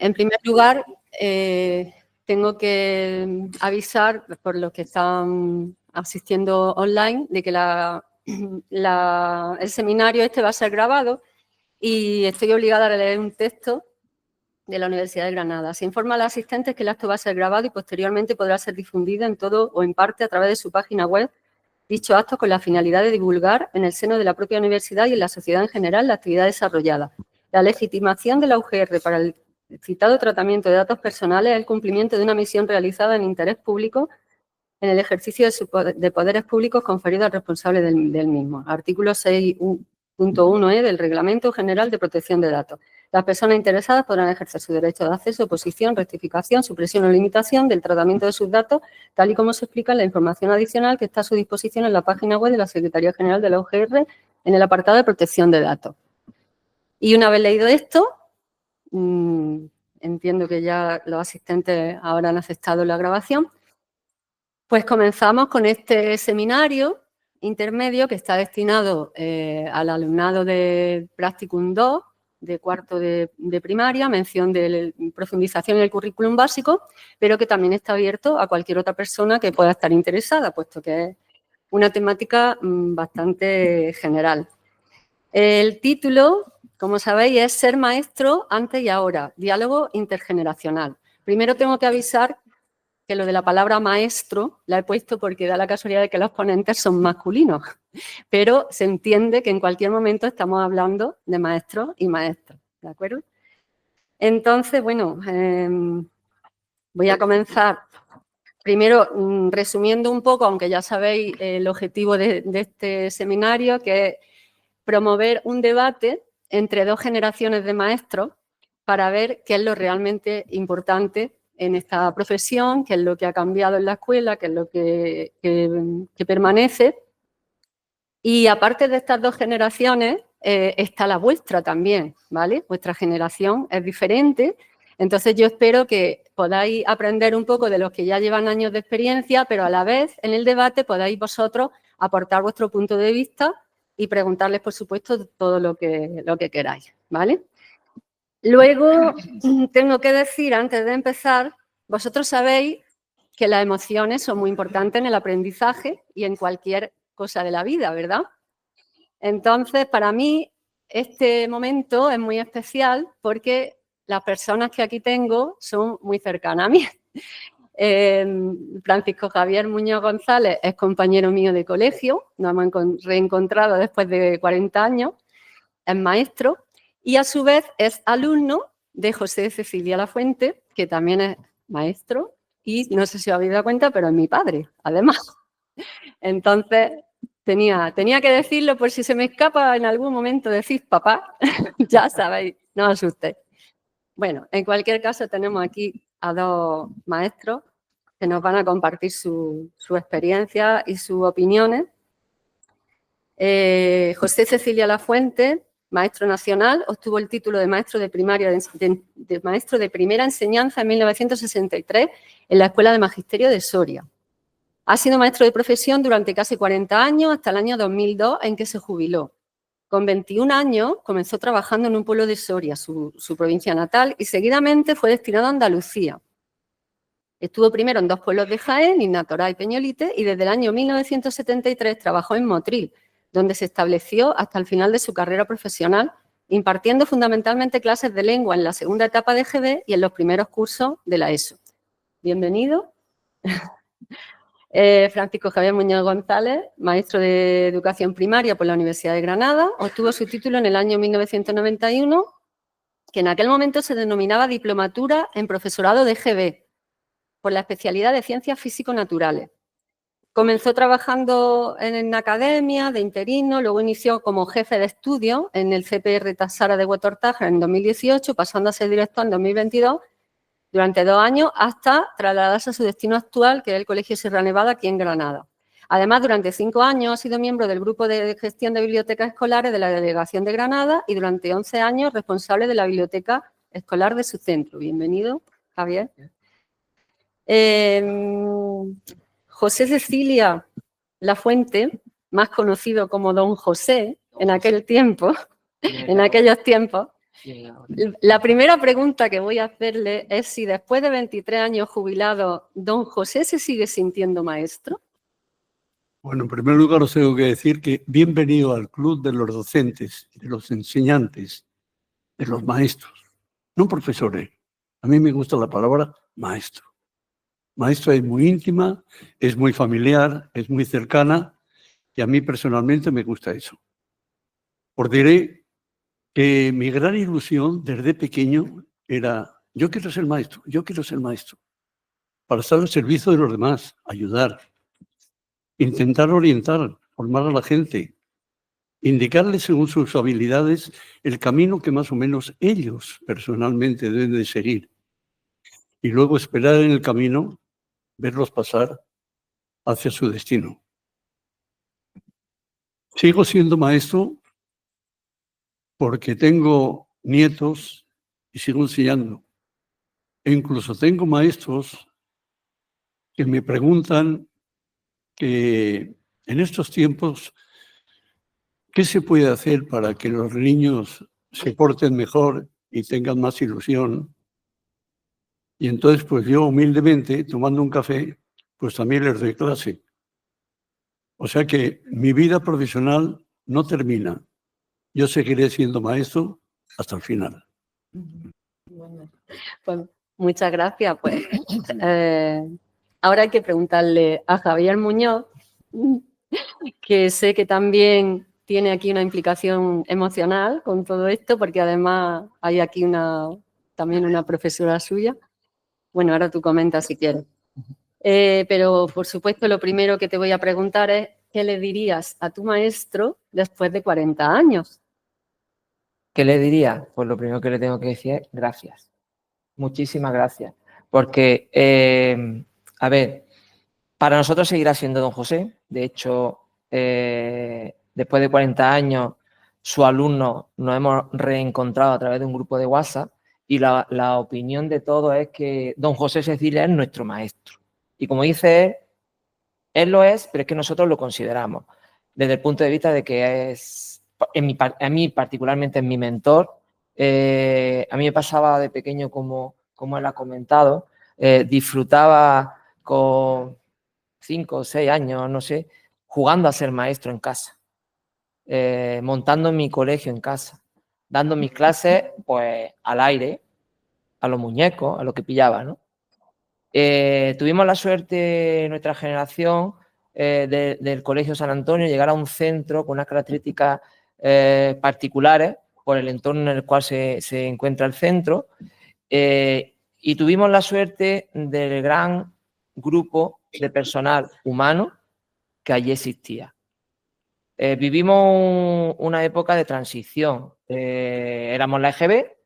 En primer lugar, tengo que avisar por los que están asistiendo online de que el seminario este va a ser grabado y estoy obligada a leer un texto de la Universidad de Granada. Se informa a los asistentes que el acto va a ser grabado y posteriormente podrá ser difundido en todo o en parte a través de su página web dicho acto con la finalidad de divulgar en el seno de la propia universidad y en la sociedad en general la actividad desarrollada. La legitimación de la UGR para el citado tratamiento de datos personales es el cumplimiento de una misión realizada en interés público en el ejercicio de poderes públicos conferidos al responsable del mismo. Artículo 6.1e del Reglamento General de Protección de Datos. Las personas interesadas podrán ejercer su derecho de acceso, oposición, rectificación, supresión o limitación del tratamiento de sus datos, tal y como se explica en la información adicional que está a su disposición en la página web de la Secretaría General de la UGR en el apartado de protección de datos. Y una vez leído esto, entiendo que ya los asistentes ahora han aceptado la grabación, pues comenzamos con este seminario intermedio que está destinado al alumnado de Practicum 2, de cuarto de primaria, mención de profundización en el currículum básico, pero que también está abierto a cualquier otra persona que pueda estar interesada, puesto que es una temática bastante general. El título, como sabéis, es Ser maestro antes y ahora, diálogo intergeneracional. Primero tengo que avisar que lo de la palabra maestro la he puesto porque da la casualidad de que los ponentes son masculinos, pero se entiende que en cualquier momento estamos hablando de maestros y maestras, ¿de acuerdo? Entonces, bueno, voy a comenzar primero resumiendo un poco, aunque ya sabéis el objetivo de este seminario, que es promover un debate entre dos generaciones de maestros para ver qué es lo realmente importante en esta profesión, qué es lo que ha cambiado en la escuela, qué es lo que permanece. Y aparte de estas dos generaciones, está la vuestra también, ¿vale? Vuestra generación es diferente. Entonces, yo espero que podáis aprender un poco de los que ya llevan años de experiencia, pero a la vez, en el debate, podáis vosotros aportar vuestro punto de vista y preguntarles, por supuesto, todo lo que queráis, ¿vale? Luego, tengo que decir, antes de empezar, vosotros sabéis que las emociones son muy importantes en el aprendizaje y en cualquier cosa de la vida, ¿verdad? Entonces, para mí, este momento es muy especial porque las personas que aquí tengo son muy cercanas a mí. Francisco Javier Muñoz González es compañero mío de colegio, nos hemos reencontrado después de 40 años, es maestro y a su vez es alumno de José Cecilia Lafuente, que también es maestro y no sé si os habéis dado cuenta, pero es mi padre, además. Entonces, tenía que decirlo por si se me escapa en algún momento decir papá, ya sabéis, no os asustéis. Bueno, en cualquier caso tenemos aquí a dos maestros que nos van a compartir su experiencia y sus opiniones. José Cecilia Lafuente, maestro nacional, obtuvo el título de maestro de primaria de maestro de primera enseñanza en 1963 en la Escuela de Magisterio de Soria. Ha sido maestro de profesión durante casi 40 años, hasta el año 2002, en que se jubiló. Con 21 años comenzó trabajando en un pueblo de Soria, su provincia natal, y seguidamente fue destinado a Andalucía. Estuvo primero en dos pueblos de Jaén, Innatorá y Peñolite, y desde el año 1973 trabajó en Motril, donde se estableció hasta el final de su carrera profesional, impartiendo fundamentalmente clases de lengua en la segunda etapa de GB y en los primeros cursos de la ESO. Bienvenido. Francisco Javier Muñoz González, maestro de Educación Primaria por la Universidad de Granada, obtuvo su título en el año 1991, que en aquel momento se denominaba Diplomatura en Profesorado de GB, por la especialidad de Ciencias Físico-Naturales. Comenzó trabajando en academia, de interino, luego inició como jefe de estudio en el CPR Tassara de Huetortájar en 2018, pasando a ser director en 2022, durante 2 años hasta trasladarse a su destino actual, que es el Colegio Sierra Nevada, aquí en Granada. Además, durante 5 años ha sido miembro del Grupo de Gestión de Bibliotecas Escolares de la Delegación de Granada y durante 11 años responsable de la biblioteca escolar de su centro. Bienvenido, Javier. José Cecilia Lafuente, más conocido como Don José en aquellos tiempos, La primera pregunta que voy a hacerle es si después de 23 años jubilado, don José se sigue sintiendo maestro. Bueno, en primer lugar os tengo que decir que bienvenido al club de los docentes, de los enseñantes, de los maestros, no profesores. A mí me gusta la palabra maestro. Maestro es muy íntima, es muy familiar, es muy cercana y a mí personalmente me gusta eso. Os diré que mi gran ilusión desde pequeño era, yo quiero ser maestro, para estar al servicio de los demás, ayudar, intentar orientar, formar a la gente, indicarles según sus habilidades el camino que más o menos ellos personalmente deben de seguir y luego esperar en el camino, verlos pasar hacia su destino. Sigo siendo maestro porque tengo nietos y sigo enseñando. E incluso tengo maestros que me preguntan que en estos tiempos, ¿qué se puede hacer para que los niños se porten mejor y tengan más ilusión? Y entonces, pues yo humildemente, tomando un café, pues también les doy clase. O sea que mi vida profesional no termina. Yo seguiré siendo maestro hasta el final. Bueno, pues muchas gracias. Pues ahora hay que preguntarle a Javier Muñoz, que sé que también tiene aquí una implicación emocional con todo esto, porque además hay aquí también una profesora suya. Bueno, ahora tú comentas si quieres. Pero, por supuesto, lo primero que te voy a preguntar es, ¿qué le dirías a tu maestro después de 40 años? ¿Qué le diría? Pues lo primero que le tengo que decir es gracias. Muchísimas gracias. Porque, a ver, para nosotros seguirá siendo don José. De hecho, después de 40 años, su alumno nos hemos reencontrado a través de un grupo de WhatsApp y la opinión de todos es que don José Cecilia es nuestro maestro. Y como dice él lo es, pero es que nosotros lo consideramos desde el punto de vista de que es, a mí particularmente es mi mentor. A mí me pasaba de pequeño, como él ha comentado, disfrutaba con 5 o 6 años, no sé, jugando a ser maestro en casa, montando mi colegio en casa, dando mis clases pues al aire, a los muñecos, a lo que pillaba, ¿no? Tuvimos la suerte, nuestra generación, del Colegio San Antonio, llegar a un centro con unas características particulares por el entorno en el cual se encuentra el centro, y tuvimos la suerte del gran grupo de personal humano que allí existía. Vivimos una época de transición. Éramos la EGB,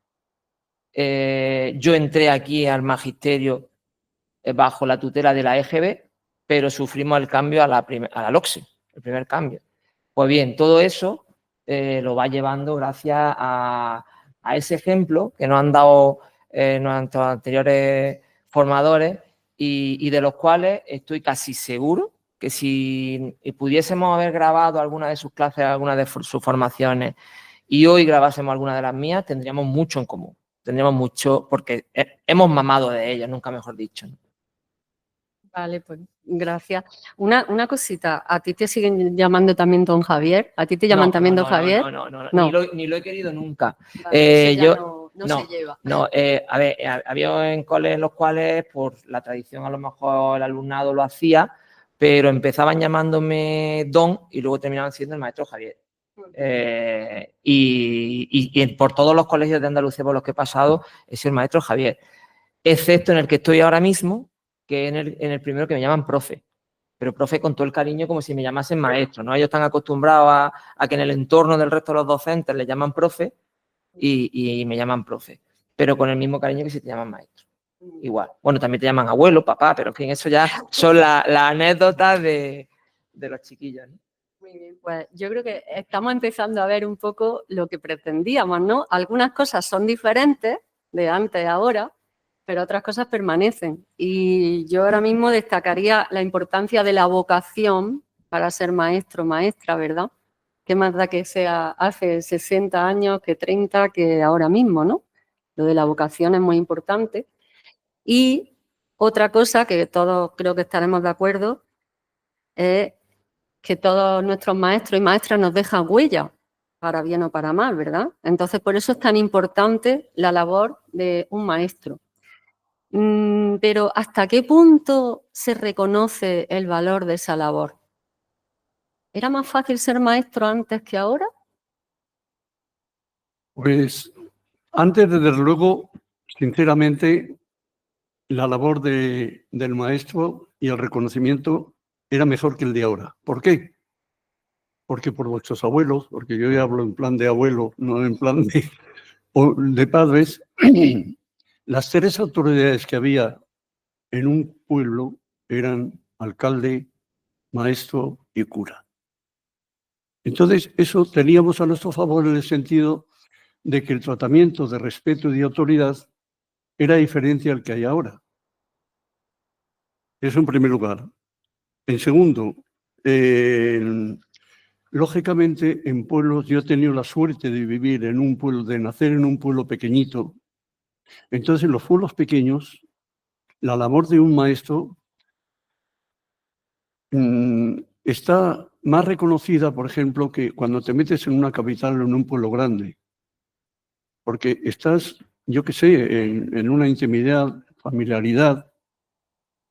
yo entré aquí al magisterio bajo la tutela de la EGB, pero sufrimos el cambio a la LOCSE, el primer cambio. Pues bien, todo eso lo va llevando gracias a ese ejemplo que nos han dado nuestros anteriores formadores y de los cuales estoy casi seguro que si pudiésemos haber grabado alguna de sus clases, alguna de sus formaciones y hoy grabásemos alguna de las mías, tendríamos mucho en común. Tendríamos mucho, porque hemos mamado de ellas, nunca mejor dicho, ¿no? Vale, pues gracias. Una cosita, ¿a ti te siguen llamando también don Javier? ¿A ti te llaman también don Javier? No. Ni lo he querido nunca. Vale, yo no se lleva. No, a ver, había en coles en los cuales por la tradición a lo mejor el alumnado lo hacía, pero empezaban llamándome don y luego terminaban siendo el maestro Javier. Y por todos los colegios de Andalucía por los que he pasado he sido el maestro Javier, excepto en el que estoy ahora mismo, que en el primero que me llaman profe, pero profe con todo el cariño como si me llamasen maestro, ¿no? Ellos están acostumbrados a que en el entorno del resto de los docentes les llaman profe y me llaman profe, pero con el mismo cariño que si te llaman maestro. Igual. Bueno, también te llaman abuelo, papá, pero en fin, eso ya son las anécdotas de los chiquillos, ¿no? Muy bien, pues yo creo que estamos empezando a ver un poco lo que pretendíamos, ¿no? Algunas cosas son diferentes de antes a ahora, pero otras cosas permanecen. Y yo ahora mismo destacaría la importancia de la vocación para ser maestro o maestra, ¿verdad? ¿Qué más da que sea hace 60 años que 30 que ahora mismo, ¿no? Lo de la vocación es muy importante. Y otra cosa que todos creo que estaremos de acuerdo es que todos nuestros maestros y maestras nos dejan huella, para bien o para mal, ¿verdad? Entonces, por eso es tan importante la labor de un maestro. Pero ¿hasta qué punto se reconoce el valor de esa labor? ¿Era más fácil ser maestro antes que ahora? Pues antes, desde luego, sinceramente, la labor del maestro y el reconocimiento era mejor que el de ahora. ¿Por qué? Porque por vuestros abuelos, porque yo ya hablo en plan de abuelo, no en plan de padres, las tres autoridades que había en un pueblo eran alcalde, maestro y cura. Entonces, eso teníamos a nuestro favor en el sentido de que el tratamiento de respeto y de autoridad era diferente al que hay ahora. Eso en primer lugar. En segundo, lógicamente en pueblos, yo he tenido la suerte de vivir en un pueblo, de nacer en un pueblo pequeñito. Entonces, en los pueblos pequeños, la labor de un maestro está más reconocida, por ejemplo, que cuando te metes en una capital o en un pueblo grande, porque estás, yo qué sé, en una intimidad, familiaridad,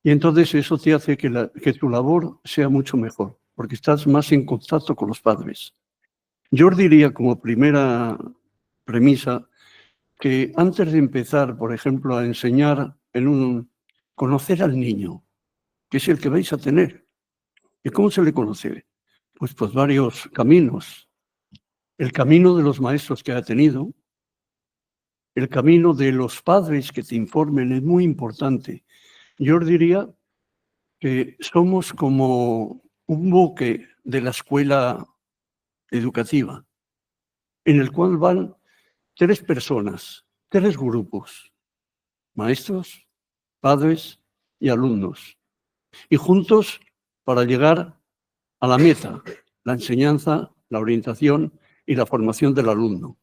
y entonces eso te hace que tu labor sea mucho mejor, porque estás más en contacto con los padres. Yo os diría como primera premisa que antes de empezar, por ejemplo, a enseñar conocer al niño, que es el que vais a tener. ¿Y cómo se le conoce? Pues varios caminos. El camino de los maestros que ha tenido, el camino de los padres que te informen es muy importante. Yo os diría que somos como un buque de la escuela educativa, en el cual van tres personas, tres grupos, maestros, padres y alumnos, y juntos para llegar a la meta, la enseñanza, la orientación y la formación del alumno.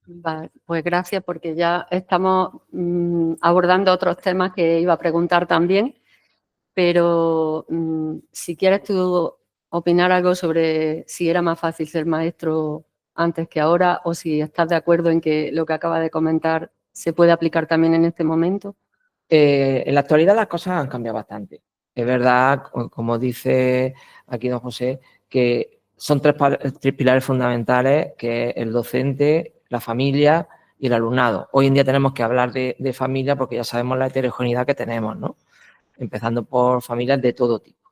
Vale, pues gracias, porque ya estamos abordando otros temas que iba a preguntar también, pero si quieres tú opinar algo sobre si era más fácil ser maestro antes que ahora, o si estás de acuerdo en que lo que acaba de comentar se puede aplicar también en este momento. En la actualidad las cosas han cambiado bastante. Es verdad, como dice aquí don José, que son tres pilares fundamentales, que es el docente, la familia y el alumnado. Hoy en día tenemos que hablar de familia porque ya sabemos la heterogeneidad que tenemos, ¿no? Empezando por familias de todo tipo.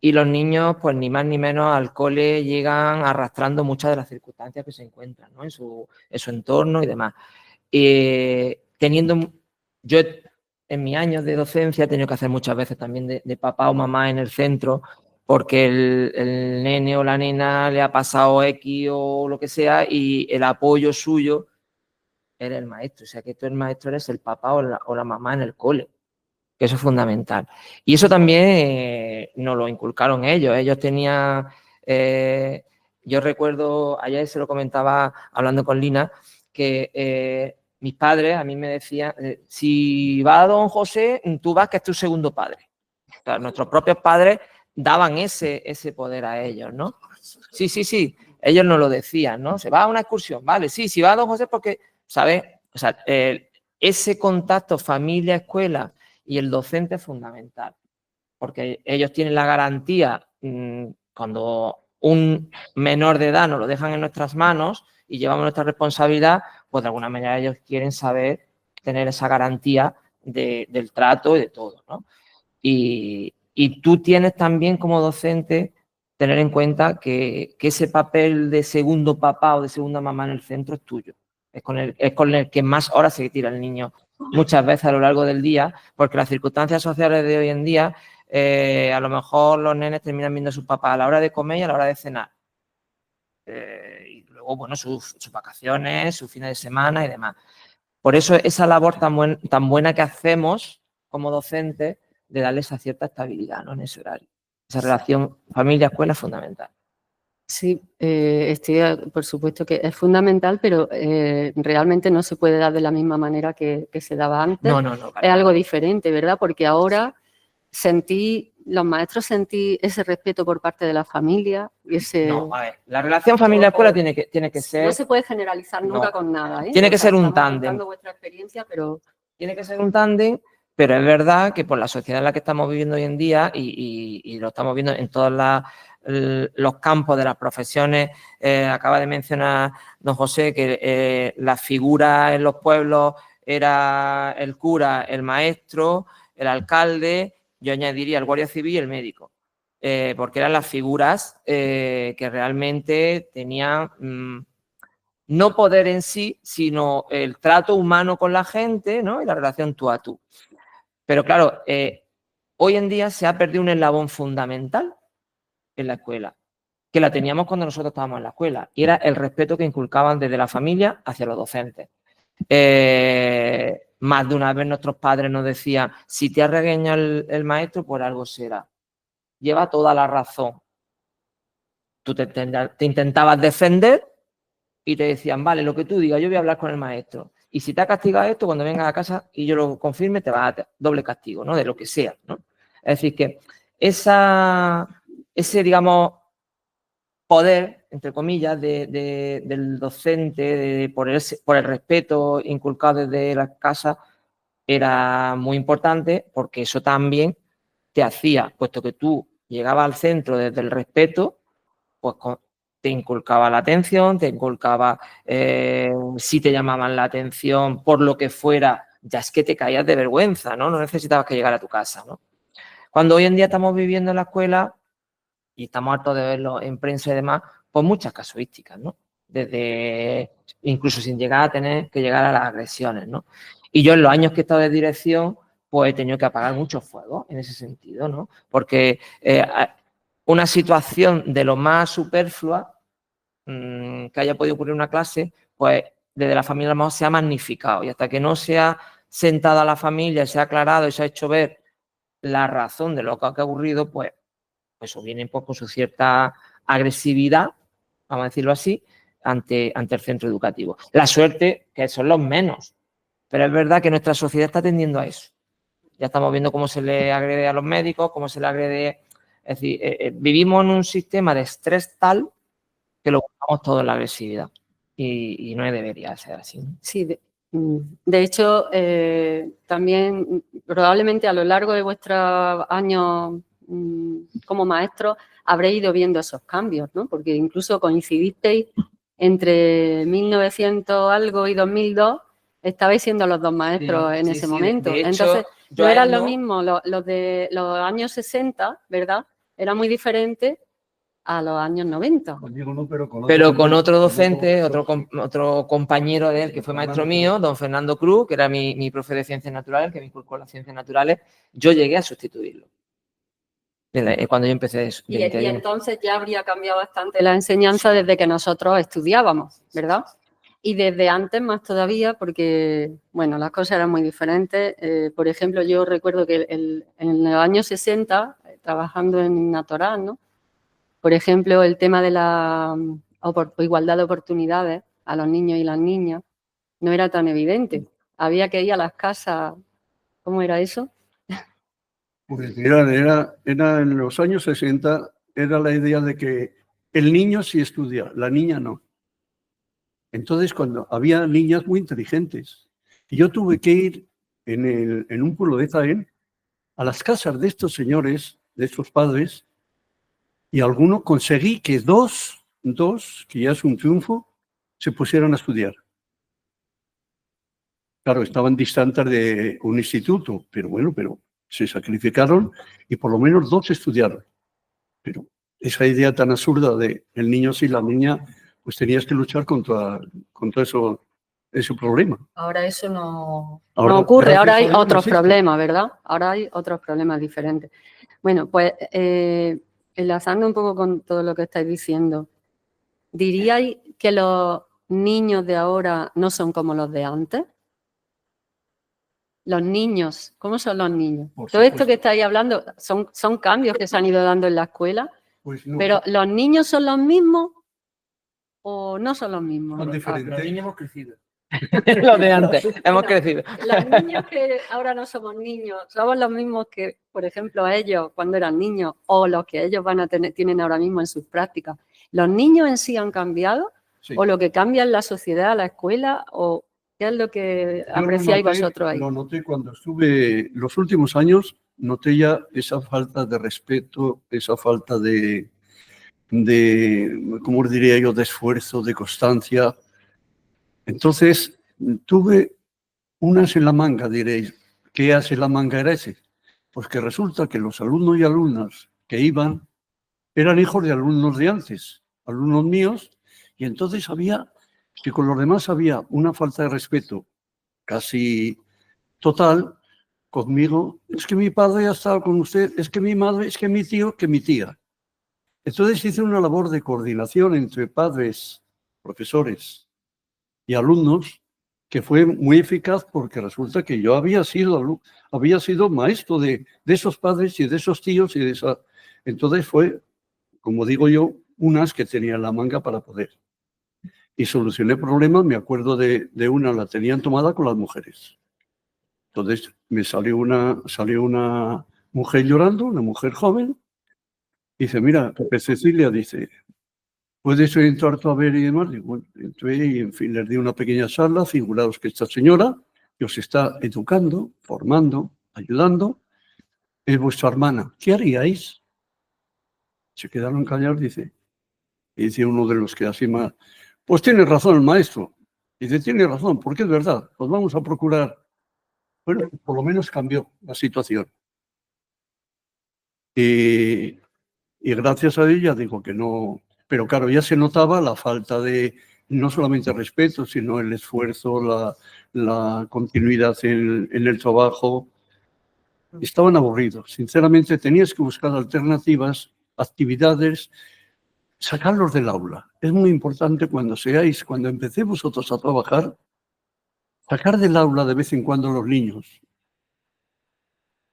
Y los niños, pues ni más ni menos al cole llegan arrastrando muchas de las circunstancias que se encuentran, ¿no? en su entorno y demás. Yo en mis años de docencia he tenido que hacer muchas veces también de papá o mamá en el centro, porque el nene o la nena le ha pasado X o lo que sea y el apoyo suyo era el maestro. O sea, que tú el maestro eres el papá o la mamá en el cole, que eso es fundamental. Y eso también nos lo inculcaron ellos. Ellos tenían, yo recuerdo, ayer se lo comentaba hablando con Lina, que mis padres a mí me decían, si va don José, tú vas que es tu segundo padre. O sea, nuestros propios padres daban ese poder a ellos, ¿no? Sí, ellos nos lo decían, ¿no? Se va a una excursión, vale, sí, si va don José porque, ¿sabes? O sea, ese contacto familia-escuela y el docente es fundamental, porque ellos tienen la garantía cuando un menor de edad nos lo dejan en nuestras manos y llevamos nuestra responsabilidad, pues de alguna manera ellos quieren saber tener esa garantía del trato y de todo, ¿no? Y tú tienes también como docente tener en cuenta que ese papel de segundo papá o de segunda mamá en el centro es tuyo. Es con el que más horas se tira el niño muchas veces a lo largo del día, porque las circunstancias sociales de hoy en día, a lo mejor los nenes terminan viendo a sus papás a la hora de comer y a la hora de cenar. Y luego, bueno, sus vacaciones, sus fines de semana y demás. Por eso esa labor tan buena que hacemos como docentes de darles esa cierta estabilidad, ¿no? En ese horario. Esa relación familia-escuela es fundamental. Sí, por supuesto que es fundamental, pero realmente no se puede dar de la misma manera que se daba antes. No, Es algo diferente, ¿verdad? Porque ahora los maestros sentí ese respeto por parte de la familia. No, a ver, la relación familia-escuela tiene que ser... No se puede generalizar nunca con nada, ¿eh? Tiene que ser un tándem. Contando vuestra experiencia, pero... Tiene que ser un tándem, pero es verdad que por la sociedad en la que estamos viviendo hoy en día y lo estamos viendo en todos los campos de las profesiones, acaba de mencionar don José que la figura en los pueblos era el cura, el maestro, el alcalde, yo añadiría el guardia civil y el médico, porque eran las figuras que realmente tenían... no poder en sí, sino el trato humano con la gente, ¿no? Y la relación tú a tú. Pero claro, hoy en día se ha perdido un eslabón fundamental en la escuela, que la teníamos cuando nosotros estábamos en la escuela, y era el respeto que inculcaban desde la familia hacia los docentes. Más de una vez nuestros padres nos decían, si te ha regañado el maestro, por algo será. Lleva toda la razón. Tú te intentabas defender y te decían, vale, lo que tú digas, yo voy a hablar con el maestro. Y si te ha castigado esto, cuando vengas a casa y yo lo confirme, te vas a doble castigo, ¿no? De lo que sea, ¿no? Es decir, que ese, digamos, poder, entre comillas, del docente, por el respeto inculcado desde la casa, era muy importante porque eso también te hacía, puesto que tú llegabas al centro desde el respeto, pues te inculcaba la atención, te inculcaba si te llamaban la atención por lo que fuera, ya es que te caías de vergüenza, ¿no? No necesitabas que llegar a tu casa, ¿no? Cuando hoy en día estamos viviendo en la escuela y estamos hartos de verlo en prensa y demás, pues muchas casuísticas, ¿no? Desde incluso sin llegar a tener que llegar a las agresiones, ¿no? Y yo en los años que he estado de dirección, pues he tenido que apagar muchos fuegos en ese sentido, ¿no? Porque una situación de lo más superflua que haya podido ocurrir en una clase, pues desde la familia a lo mejor se ha magnificado y hasta que no se ha sentado a la familia, se ha aclarado y se ha hecho ver la razón de lo que ha ocurrido, pues eso viene un poco con su cierta agresividad, vamos a decirlo así, ante el centro educativo. La suerte que son los menos, pero es verdad que nuestra sociedad está tendiendo a eso. Ya estamos viendo cómo se le agrede a los médicos, cómo se le agrede... Es decir, vivimos en un sistema de estrés tal que lo buscamos todo en la agresividad y no debería ser así. Sí, de hecho, también probablemente a lo largo de vuestros años como maestros habréis ido viendo esos cambios, ¿no? Porque incluso coincidisteis entre 1900 algo y 2002, estabais siendo los dos maestros en ese momento. De hecho, entonces, no eran lo mismo los de los años 60, ¿verdad? Era muy diferente a los años 90. Pero con otro docente, otro compañero de él que fue maestro mío, don Fernando Cruz, que era mi profe de Ciencias Naturales, que me inculcó las Ciencias Naturales, yo llegué a sustituirlo. Cuando yo empecé y entonces ya habría cambiado bastante la enseñanza desde que nosotros estudiábamos, ¿verdad? Y desde antes más todavía, porque, bueno, las cosas eran muy diferentes. Por ejemplo, yo recuerdo que en los años 60, trabajando en Natoral, ¿no? Por ejemplo, el tema de la igualdad de oportunidades a los niños y las niñas no era tan evidente. Había que ir a las casas. ¿Cómo era eso? Pues era en los años 60, era la idea de que el niño sí estudia, la niña no. Entonces, cuando había niñas muy inteligentes, y yo tuve que ir en un pueblo de Jaén a las casas de estos señores, de estos padres, y alguno conseguí que dos, que ya es un triunfo, se pusieran a estudiar. Claro, estaban distantes de un instituto, pero bueno, se sacrificaron y por lo menos dos estudiaron. Pero esa idea tan absurda de el niño sí, la niña, pues tenías que luchar contra ese problema. Ahora eso no ocurre, ahora hay otros problemas, ¿verdad? Ahora hay otros problemas diferentes. Bueno, pues enlazando un poco con todo lo que estáis diciendo, ¿diríais que los niños de ahora no son como los de antes? los niños, ¿cómo son los niños? Por Todo esto supuesto. que estáis hablando son cambios que se han ido dando en la escuela, Pues no, pero ¿los niños son los mismos o no son los mismos? son diferentes. Los niños hemos crecido. Lo de antes, hemos crecido. Los niños que ahora no somos niños, somos los mismos que, por ejemplo, ellos cuando eran niños o los que ellos van a tener, tienen ahora mismo en sus prácticas. ¿Los niños en sí han cambiado? Sí. ¿O lo que cambia es la sociedad, la escuela? ¿O qué es lo que Yo apreciáis vosotros ahí? Lo noté cuando estuve los últimos años, noté ya esa falta de respeto, esa falta de ¿cómo diría yo?, de esfuerzo, de constancia. Entonces, tuve unas en la manga, diréis. ¿Qué hace la manga era ese? Pues que resulta que los alumnos y alumnas que iban eran hijos de alumnos de antes, alumnos míos, y entonces había que con los demás había una falta de respeto casi total. Conmigo, es que mi padre ha estado con usted, es que mi madre, es que mi tío, que mi tía. Entonces hice una labor de coordinación entre padres, profesores y alumnos que fue muy eficaz porque resulta que yo había sido maestro de esos padres y de esos tíos y de esa. Entonces fue, como digo yo, un as que tenía en la manga para poder. Y solucioné problemas, me acuerdo de una, la tenían tomada con las mujeres. Entonces me salió una mujer llorando, una mujer joven, y dice, mira, Pepe Cecilia, dice, ¿puedes entrar tú a ver y demás? Digo, bueno, entré y, en fin, les di una pequeña charla, figuraos que esta señora que os está educando, formando, ayudando, es vuestra hermana. ¿Qué haríais? Se quedaron callados, dice, y dice uno de los que así más, pues tiene razón el maestro. Dice, tiene razón, porque es verdad, pues vamos a procurar. Bueno, por lo menos cambió la situación. Y gracias a ella digo que no, pero claro, ya se notaba la falta de no solamente respeto, sino el esfuerzo, la continuidad en el trabajo. Estaban aburridos, sinceramente tenías que buscar alternativas, actividades, sacarlos del aula. Es muy importante cuando empecéis vosotros a trabajar, sacar del aula de vez en cuando a los niños.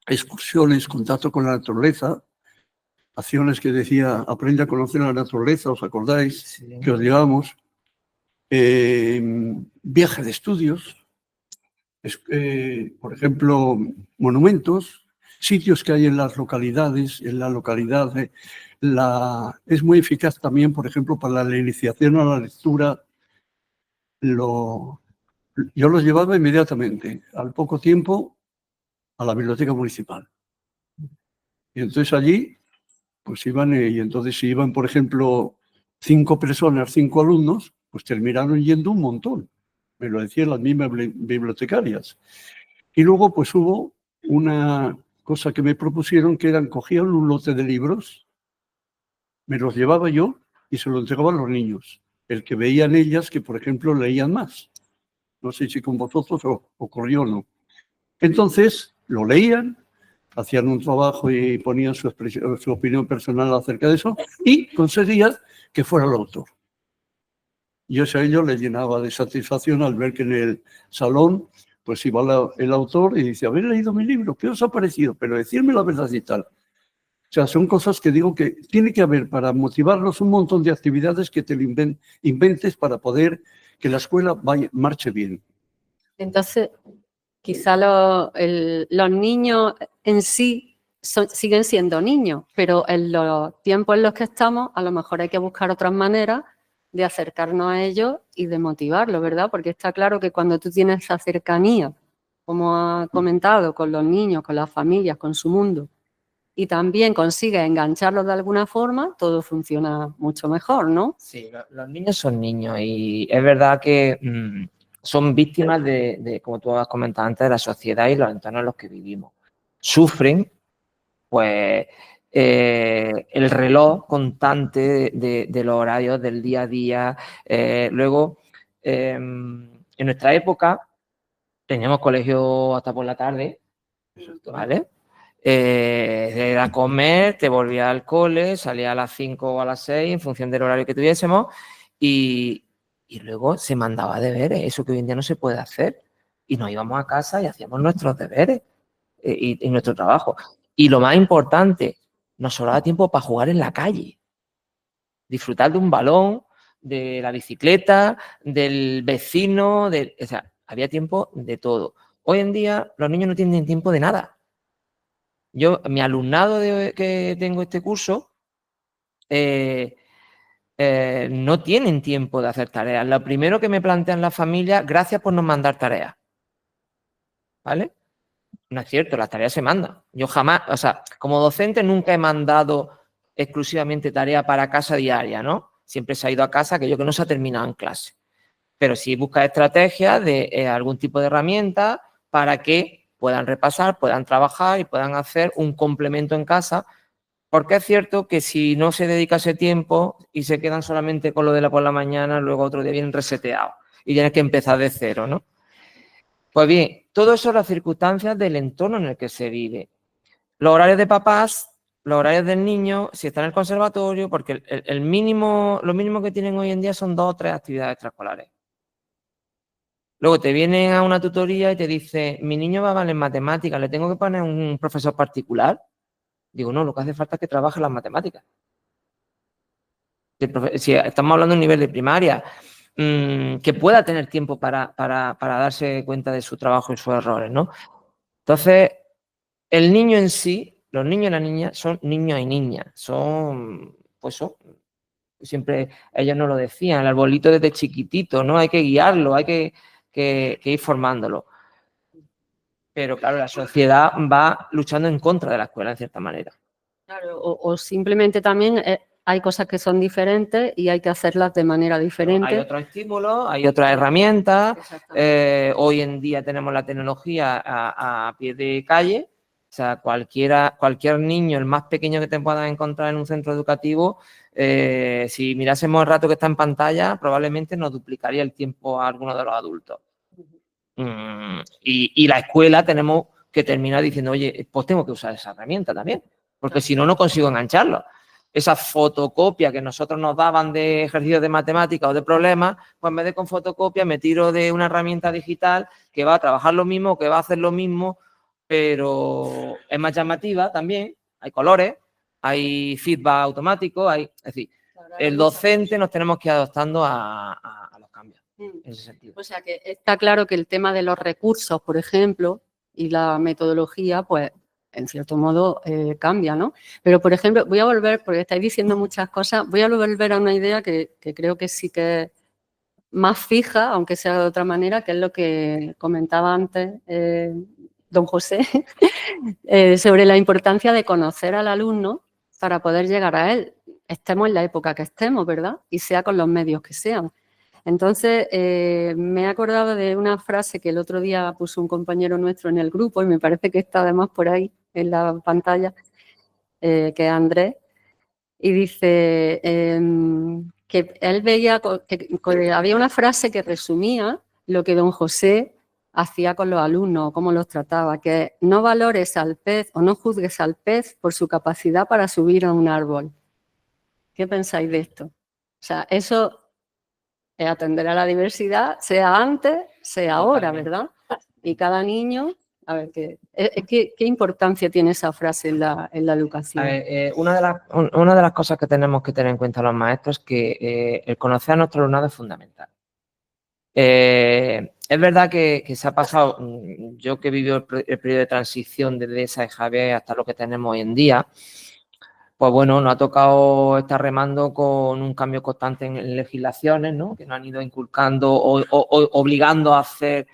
Excursiones, contacto con la naturaleza, acciones que decía, aprende a conocer la naturaleza, ¿os acordáis? Sí. Que os llevamos. Viaje de estudios, por ejemplo, monumentos, sitios que hay en las localidades, en la localidad. Es muy eficaz también, por ejemplo, para la iniciación a la lectura. Yo los llevaba inmediatamente, al poco tiempo, a la biblioteca municipal. Y entonces allí pues iban, y entonces si iban, por ejemplo, 5 personas, 5 alumnos, pues terminaron yendo un montón. Me lo decían las mismas bibliotecarias. Y luego, pues hubo una cosa que me propusieron, que eran, cogían un lote de libros, me los llevaba yo y se los entregaba a los niños. El que veían ellas que, por ejemplo, leían más. No sé si con vosotros ocurrió o no. Entonces, lo leían, hacían un trabajo y ponían su opinión personal acerca de eso y conseguían que fuera el autor. Y eso a ellos les llenaba de satisfacción al ver que en el salón pues iba el autor y dice, ¿habéis leído mi libro? ¿Qué os ha parecido? Pero decirme la verdad y tal. O sea, son cosas que digo que tiene que haber para motivarlos un montón de actividades que te inventes para poder que la escuela marche bien. Entonces, quizá los niños en sí siguen siendo niños, pero en los tiempos en los que estamos, a lo mejor hay que buscar otras maneras de acercarnos a ellos y de motivarlos, ¿verdad? Porque está claro que cuando tú tienes esa cercanía, como ha comentado, con los niños, con las familias, con su mundo, y también consigues engancharlos de alguna forma, todo funciona mucho mejor, ¿no? Sí, los niños son niños y es verdad que son víctimas de, como tú has comentado antes, de la sociedad y los entornos en los que vivimos. Sufren, pues, el reloj constante de los horarios del día a día. Luego, en nuestra época, teníamos colegio hasta por la tarde, ¿vale? Era a comer, te volvía al cole, salía a las 5 o a las 6 en función del horario que tuviésemos y luego se mandaba deberes, eso que hoy en día no se puede hacer. y nos íbamos a casa y hacíamos nuestros deberes y nuestro trabajo. Y lo más importante, nos sobraba tiempo para jugar en la calle, disfrutar de un balón, de la bicicleta, del vecino, o sea, había tiempo de todo. Hoy en día los niños no tienen tiempo de nada. Yo, mi alumnado que tengo este curso, no tienen tiempo de hacer tareas. Lo primero que me plantean las familias, gracias por no mandar tareas. ¿Vale? No es cierto, las tareas se mandan. Yo jamás, o sea, como docente nunca he mandado exclusivamente tarea para casa diaria, ¿no? Siempre se ha ido a casa aquello que no se ha terminado en clase. Pero sí busca estrategias de algún tipo de herramienta para que puedan repasar, puedan trabajar y puedan hacer un complemento en casa. Porque es cierto que si no se dedica ese tiempo y se quedan solamente con lo de la por la mañana, luego otro día vienen reseteados y tienes que empezar de cero, ¿no? Pues bien, todo eso son las circunstancias del entorno en el que se vive. Los horarios de papás, los horarios del niño, si está en el conservatorio, porque lo mínimo que tienen hoy en día son 2 o 3 actividades extraescolares. Luego te vienen a una tutoría y te dice, mi niño va mal en matemáticas, ¿le tengo que poner un profesor particular? Digo, no, lo que hace falta es que trabaje las matemáticas. Si estamos hablando de un nivel de primaria, que pueda tener tiempo para darse cuenta de su trabajo y sus errores, ¿no? Entonces, el niño en sí, los niños y las niñas son niños y niñas, siempre ellos nos lo decían, el arbolito desde chiquitito, ¿no? Hay que guiarlo, hay que ir formándolo. Pero claro, la sociedad va luchando en contra de la escuela, en cierta manera. Claro, o simplemente también hay cosas que son diferentes y hay que hacerlas de manera diferente. Hay otros estímulos, hay otras herramientas. Hoy en día tenemos la tecnología a pie de calle. O sea, cualquier niño, el más pequeño que te puedas encontrar en un centro educativo, si mirásemos el rato que está en pantalla, probablemente nos duplicaría el tiempo a algunos de los adultos. Y la escuela tenemos que terminar diciendo, oye, pues tengo que usar esa herramienta también, porque si no, no consigo engancharlo. Esa fotocopia que nosotros nos daban de ejercicios de matemáticas o de problemas, pues en vez de con fotocopia me tiro de una herramienta digital que va a trabajar lo mismo, que va a hacer lo mismo, pero es más llamativa también, hay colores, hay feedback automático, es decir, el docente nos tenemos que ir adaptando a los cambios. En ese sentido. O sea que está claro que el tema de los recursos, por ejemplo, y la metodología, pues en cierto modo cambia, ¿no? Pero, por ejemplo, voy a volver, porque estáis diciendo muchas cosas, voy a volver a una idea que creo que sí que es más fija, aunque sea de otra manera, que es lo que comentaba antes don José, sobre la importancia de conocer al alumno para poder llegar a él, estemos en la época que estemos, ¿verdad? Y sea con los medios que sean. Entonces, me he acordado de una frase que el otro día puso un compañero nuestro en el grupo y me parece que está además por ahí en la pantalla, que es Andrés, y dice que él veía que había una frase que resumía lo que don José hacía con los alumnos, cómo los trataba, que no valores al pez o no juzgues al pez por su capacidad para subir a un árbol. ¿Qué pensáis de esto? O sea, eso es atender a la diversidad, sea antes, sea ahora, ¿verdad? Y cada niño, a ver, ¿qué importancia tiene esa frase en la educación? A ver, una de las cosas que tenemos que tener en cuenta los maestros es que el conocer a nuestro alumnado es fundamental. Es verdad que se ha pasado, yo que he vivido el periodo de transición desde esa de Javier hasta lo que tenemos hoy en día, pues bueno, nos ha tocado estar remando con un cambio constante en legislaciones, ¿no? Que nos han ido inculcando o obligando a hacer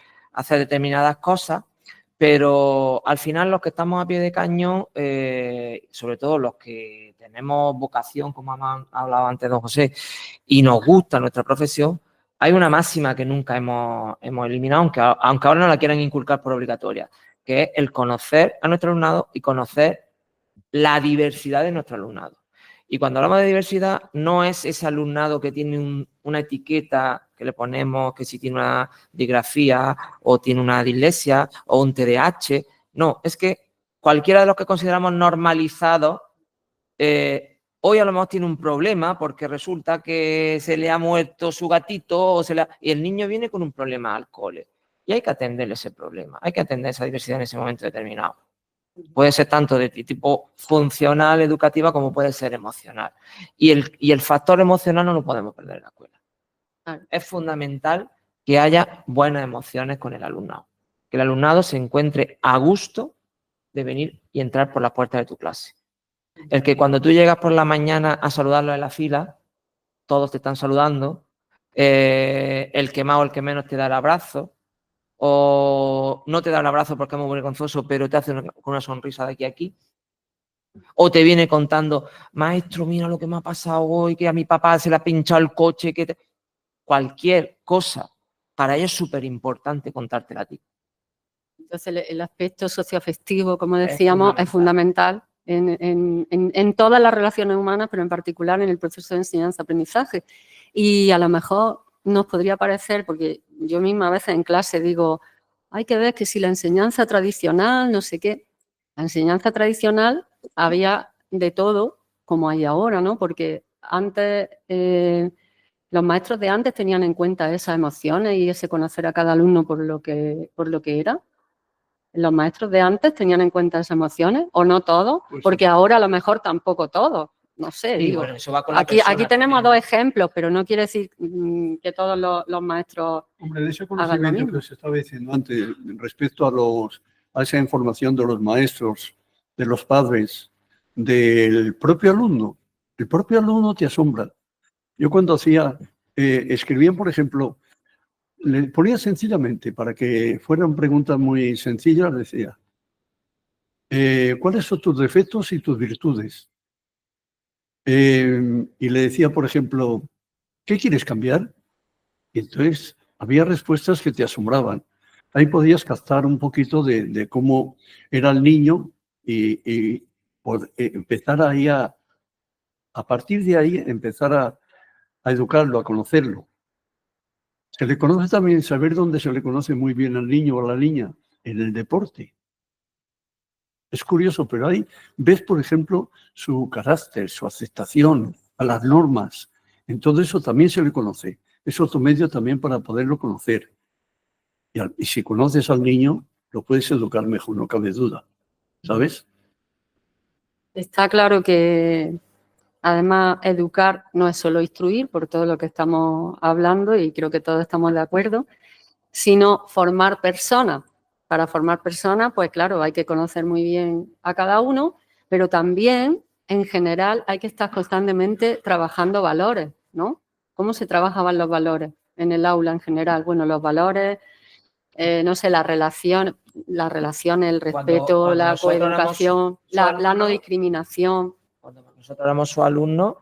determinadas cosas, pero al final los que estamos a pie de cañón, sobre todo los que tenemos vocación, como ha hablado antes don José, y nos gusta nuestra profesión, hay una máxima que nunca hemos eliminado, aunque ahora no la quieran inculcar por obligatoria, que es el conocer a nuestro alumnado y conocer la diversidad de nuestro alumnado. Y cuando hablamos de diversidad, no es ese alumnado que tiene una etiqueta que le ponemos, que si tiene una disgrafía o tiene una dislexia o un TDAH. No, es que cualquiera de los que consideramos normalizados, hoy a lo mejor tiene un problema porque resulta que se le ha muerto su gatito y el niño viene con un problema al cole. y hay que atenderle ese problema, hay que atender esa diversidad en ese momento determinado. Puede ser tanto de tipo funcional, educativa, como puede ser emocional. Y el factor emocional no lo podemos perder en la escuela. Es fundamental que haya buenas emociones con el alumnado. Que el alumnado se encuentre a gusto de venir y entrar por las puertas de tu clase. El que cuando tú llegas por la mañana a saludarlo en la fila, todos te están saludando, el que más o el que menos te da el abrazo, o no te da el abrazo porque es muy vergonzoso, pero te hace con una sonrisa de aquí a aquí. O te viene contando, maestro, mira lo que me ha pasado hoy, que a mi papá se le ha pinchado el coche, cualquier cosa. Para ellos es súper importante contártela a ti. Entonces, el aspecto socioafectivo, como decíamos, es fundamental en todas las relaciones humanas, pero en particular en el proceso de enseñanza-aprendizaje. Y a lo mejor nos podría parecer, porque yo misma a veces en clase digo, hay que ver que si la enseñanza tradicional, no sé qué. La enseñanza tradicional había de todo, como hay ahora, ¿no? Porque antes, los maestros de antes tenían en cuenta esas emociones y ese conocer a cada alumno por lo que era. Los maestros de antes tenían en cuenta esas emociones, o no todos, porque ahora a lo mejor tampoco todos. No sé, Sí, digo. bueno, eso va con la Aquí tenemos dos ejemplos, pero no quiere decir que todos los maestros. Hombre, de ese conocimiento que se estaba diciendo antes, respecto a esa información de los maestros, de los padres, del propio alumno. El propio alumno te asombra. Yo cuando escribían, por ejemplo, le ponía sencillamente, para que fueran preguntas muy sencillas, decía, ¿cuáles son tus defectos y tus virtudes? Y le decía, por ejemplo, ¿qué quieres cambiar? Y entonces había respuestas que te asombraban. Ahí podías captar un poquito de cómo era el niño y empezar ahí a partir de ahí, empezar a educarlo, a conocerlo. Se le conoce también, saber dónde se le conoce muy bien al niño o a la niña, en el deporte. Es curioso, pero ahí ves, por ejemplo, su carácter, su aceptación a las normas. En todo eso también se le conoce. Es otro medio también para poderlo conocer. Y si conoces al niño, lo puedes educar mejor, no cabe duda. ¿Sabes? Está claro que, además, educar no es solo instruir, por todo lo que estamos hablando, y creo que todos estamos de acuerdo, sino formar personas. Para formar personas, pues claro, hay que conocer muy bien a cada uno, pero también, en general, hay que estar constantemente trabajando valores, ¿no? ¿Cómo se trabajaban los valores en el aula en general? Bueno, los valores, no sé, la relación, el respeto, la coeducación, la no discriminación. Cuando nosotros éramos sus alumnos,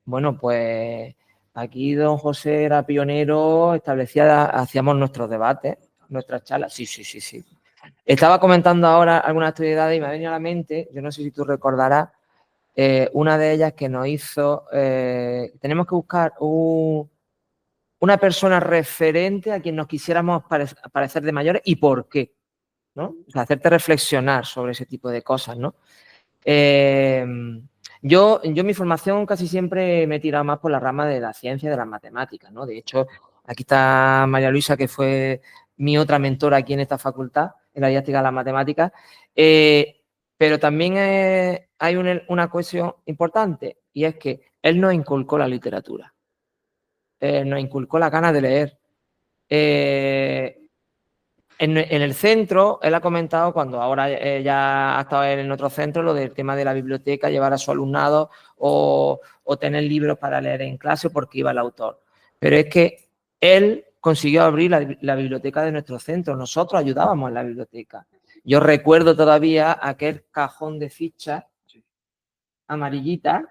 bueno, pues aquí don José era pionero, hacíamos nuestros debates, nuestras charlas. Sí. Estaba comentando ahora algunas actividades y me ha venido a la mente, yo no sé si tú recordarás, una de ellas que nos hizo, tenemos que buscar una persona referente a quien nos quisiéramos parecer de mayores y por qué, ¿no? O sea, hacerte reflexionar sobre ese tipo de cosas, ¿no? Yo mi formación casi siempre me he tirado más por la rama de la ciencia y de las matemáticas, ¿no? De hecho, aquí está María Luisa, que fue mi otra mentora aquí en esta facultad, en la didáctica de las matemáticas. Pero también hay una cuestión importante, y es que él nos inculcó la literatura. Nos inculcó la ganas de leer. En el centro, él ha comentado, cuando ahora ya ha estado en otro centro, lo del tema de la biblioteca, llevar a su alumnado o tener libros para leer en clase porque iba el autor. Pero es que él consiguió abrir la biblioteca de nuestro centro. Nosotros ayudábamos en la biblioteca. Yo recuerdo todavía aquel cajón de fichas amarillitas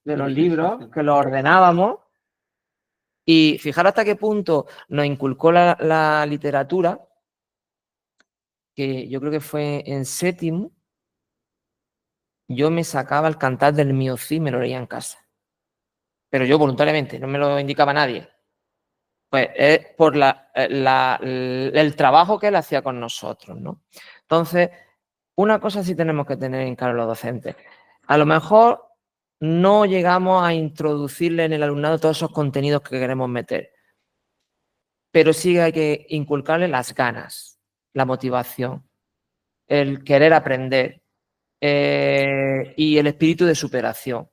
de los libros que los ordenábamos. Y fijaros hasta qué punto nos inculcó la literatura, que yo creo que fue en séptimo, yo me sacaba el Cantar del Mío Sí, me lo leía en casa. Pero yo voluntariamente, no me lo indicaba nadie. Pues es por el trabajo que él hacía con nosotros, ¿no? Entonces, una cosa sí tenemos que tener en claro los docentes. A lo mejor no llegamos a introducirle en el alumnado todos esos contenidos que queremos meter. pero sí hay que inculcarle las ganas, la motivación, el querer aprender y el espíritu de superación.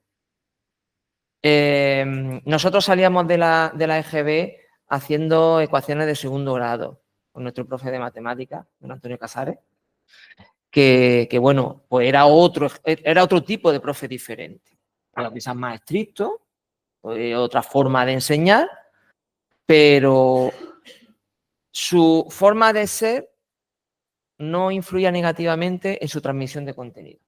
Nosotros salíamos de la EGB haciendo ecuaciones de segundo grado con nuestro profe de matemáticas, don Antonio Casares, que bueno, pues era otro tipo de profe diferente. Quizás más estricto, otra forma de enseñar, pero su forma de ser no influía negativamente en su transmisión de contenido,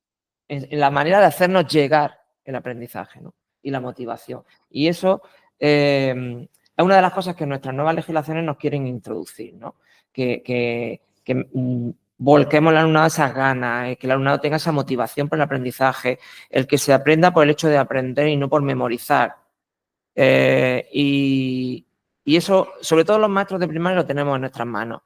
en la manera de hacernos llegar el aprendizaje, ¿no? Y la motivación. Y eso es una de las cosas que nuestras nuevas legislaciones nos quieren introducir, ¿no? Que volquemos al alumnado esas ganas, que el alumnado tenga esa motivación por el aprendizaje, el que se aprenda por el hecho de aprender y no por memorizar. Y eso, sobre todo los maestros de primaria, lo tenemos en nuestras manos.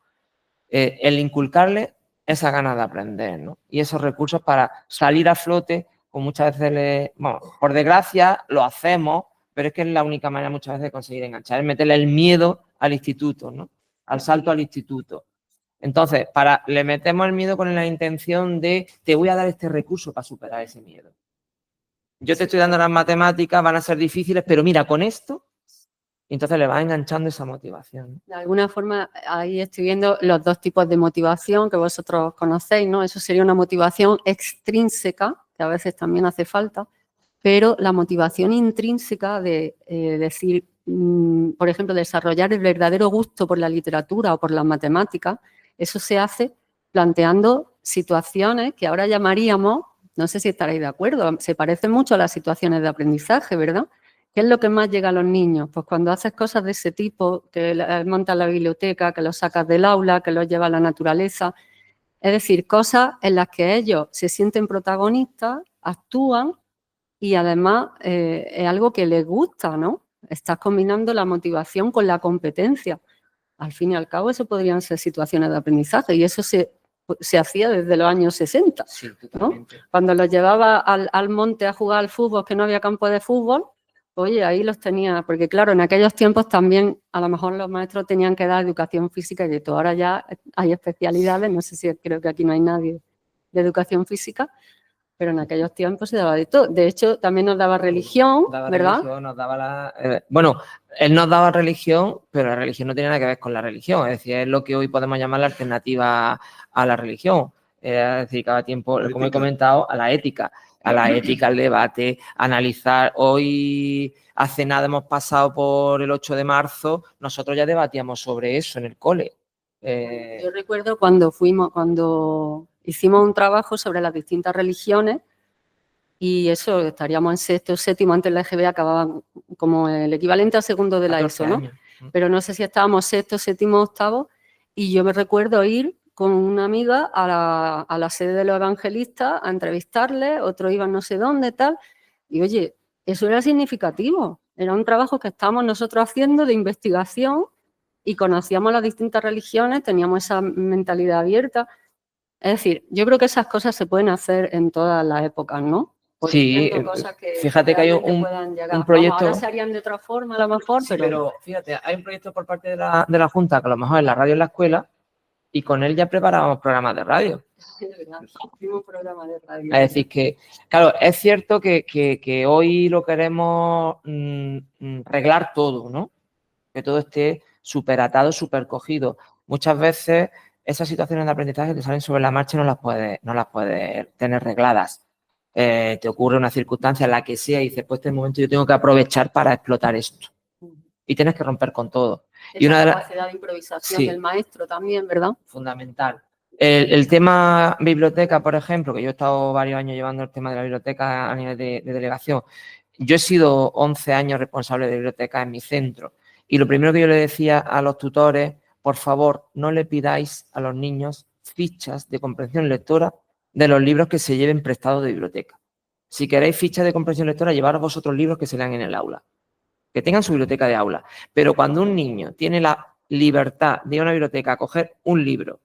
El inculcarle esa ganas de aprender, ¿no? Y esos recursos para salir a flote, pues muchas veces, bueno, por desgracia lo hacemos, pero es que es la única manera muchas veces de conseguir enganchar, es meterle el miedo al instituto, ¿no? Al salto al instituto. Entonces, le metemos el miedo con la intención de te voy a dar este recurso para superar ese miedo. Yo te estoy dando las matemáticas, van a ser difíciles, pero mira, con esto, entonces le vas enganchando esa motivación. De alguna forma, ahí estoy viendo los dos tipos de motivación que vosotros conocéis, ¿no? Eso sería una motivación extrínseca, que a veces también hace falta, pero la motivación intrínseca de decir, por ejemplo, desarrollar el verdadero gusto por la literatura o por las matemáticas, eso se hace planteando situaciones que ahora llamaríamos, no sé si estaréis de acuerdo, se parecen mucho a las situaciones de aprendizaje, ¿verdad? ¿Qué es lo que más llega a los niños? Pues cuando haces cosas de ese tipo, que montas la biblioteca, que los sacas del aula, que los llevas a la naturaleza, es decir, cosas en las que ellos se sienten protagonistas, actúan y además es algo que les gusta, ¿no? Estás combinando la motivación con la competencia. Al fin y al cabo, eso podrían ser situaciones de aprendizaje y eso se hacía desde los años 60, sí, ¿no? Cuando los llevaba al monte a jugar al fútbol, que no había campo de fútbol, oye, ahí los tenía, porque claro, en aquellos tiempos también a lo mejor los maestros tenían que dar educación física y de todo. Ahora ya hay especialidades, no sé si creo que aquí no hay nadie de educación física, pero en aquellos tiempos se daba de todo. De hecho, también nos daba religión, ¿verdad? Religión, nos daba bueno, él nos daba religión, pero la religión no tiene nada que ver con la religión. Es decir, es lo que hoy podemos llamar la alternativa a la religión. Es decir, cada tiempo, como he comentado, a la ética, al debate, analizar. Hoy, hace nada hemos pasado por el 8 de marzo, nosotros ya debatíamos sobre eso en el cole. Yo recuerdo cuando hicimos un trabajo sobre las distintas religiones y eso, estaríamos en sexto o séptimo, antes la EGB acababa como el equivalente al segundo de la ESO, ¿no? Pero no sé si estábamos sexto, séptimo, octavo y yo me recuerdo ir con una amiga a la sede de los evangelistas a entrevistarles, otros iban no sé dónde, tal, y oye, eso era significativo, era un trabajo que estábamos nosotros haciendo de investigación y conocíamos las distintas religiones, teníamos esa mentalidad abierta. Es decir, yo creo que esas cosas se pueden hacer en todas las épocas, ¿no? Sí, fíjate que hay un proyecto. Ahora se harían de otra forma, a lo mejor, sí, pero fíjate, hay un proyecto por parte de la Junta, que a lo mejor es la radio en la escuela, y con él ya preparábamos programas de radio. Es decir, que, claro, es cierto que hoy lo queremos reglar todo, ¿no? Que todo esté súper atado, súper cogido. Muchas veces esas situaciones de aprendizaje te salen sobre la marcha y no las puedes tener regladas. Te ocurre una circunstancia en la que sea y dices, pues este momento yo tengo que aprovechar para explotar esto. Y tienes que romper con todo. Y una capacidad de improvisación del maestro también, ¿verdad? Fundamental. El tema biblioteca, por ejemplo, que yo he estado varios años llevando el tema de la biblioteca a nivel de delegación. Yo he sido 11 años responsable de biblioteca en mi centro. Y lo primero que yo le decía a los tutores, por favor, no le pidáis a los niños fichas de comprensión lectora de los libros que se lleven prestados de biblioteca. Si queréis fichas de comprensión lectora, llevaros vosotros libros que se lean en el aula. Que tengan su biblioteca de aula. Pero cuando un niño tiene la libertad de ir a una biblioteca a coger un libro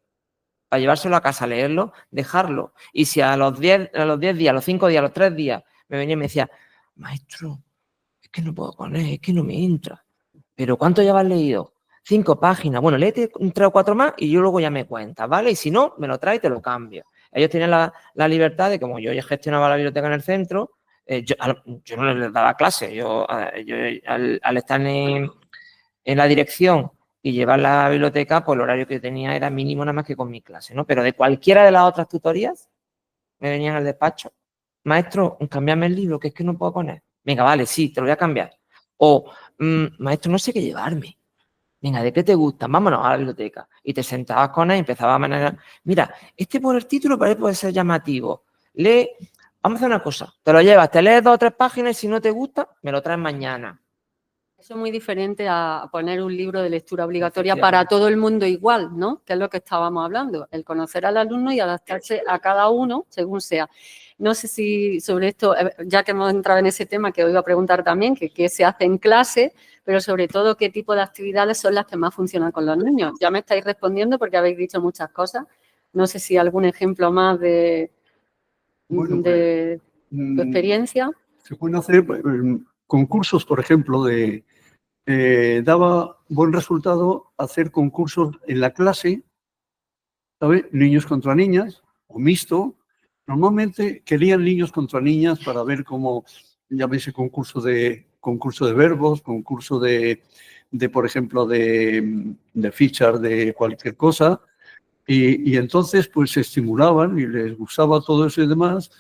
para llevárselo a casa a leerlo, dejarlo. Y si a los 10 días, a los 5 días, a los 3 días, me venía y me decía, maestro, es que no puedo poner, es que no me entra. ¿Pero cuánto llevas leído? 5 páginas. Bueno, léete 3 o 4 más y yo luego ya me cuentas, ¿vale? Y si no, me lo traes y te lo cambio. Ellos tienen la libertad de, como yo ya gestionaba la biblioteca en el centro, yo no les daba clase. Yo al estar en la dirección y llevar la biblioteca, pues el horario que yo tenía era mínimo nada más que con mi clase, ¿no? Pero de cualquiera de las otras tutorías, me venían al despacho. Maestro, cámbiame el libro, que es que no puedo poner. Venga, vale, sí, te lo voy a cambiar. O, maestro, no sé qué llevarme. Venga, ¿de qué te gusta? Vámonos a la biblioteca. Y te sentabas con él y empezabas a manejar. Mira, por el título puede ser llamativo. Lee, vamos a hacer una cosa. Te lo llevas, te lees 2 o 3 páginas y si no te gusta, me lo traes mañana. Eso es muy diferente a poner un libro de lectura obligatoria para todo el mundo igual, ¿no? Que es lo que estábamos hablando, el conocer al alumno y adaptarse a cada uno según sea. No sé si sobre esto, ya que hemos entrado en ese tema, que os iba a preguntar también, que qué se hace en clase, pero sobre todo qué tipo de actividades son las que más funcionan con los niños. Ya me estáis respondiendo porque habéis dicho muchas cosas. No sé si algún ejemplo más de tu experiencia. Se pueden hacer concursos, por ejemplo, daba buen resultado hacer concursos en la clase, ¿sabes? Niños contra niñas o mixto. Normalmente querían niños contra niñas para ver cómo, llámese concurso de verbos, concurso por ejemplo, de fichas de cualquier cosa. Y entonces, pues se estimulaban y les gustaba todo eso y demás.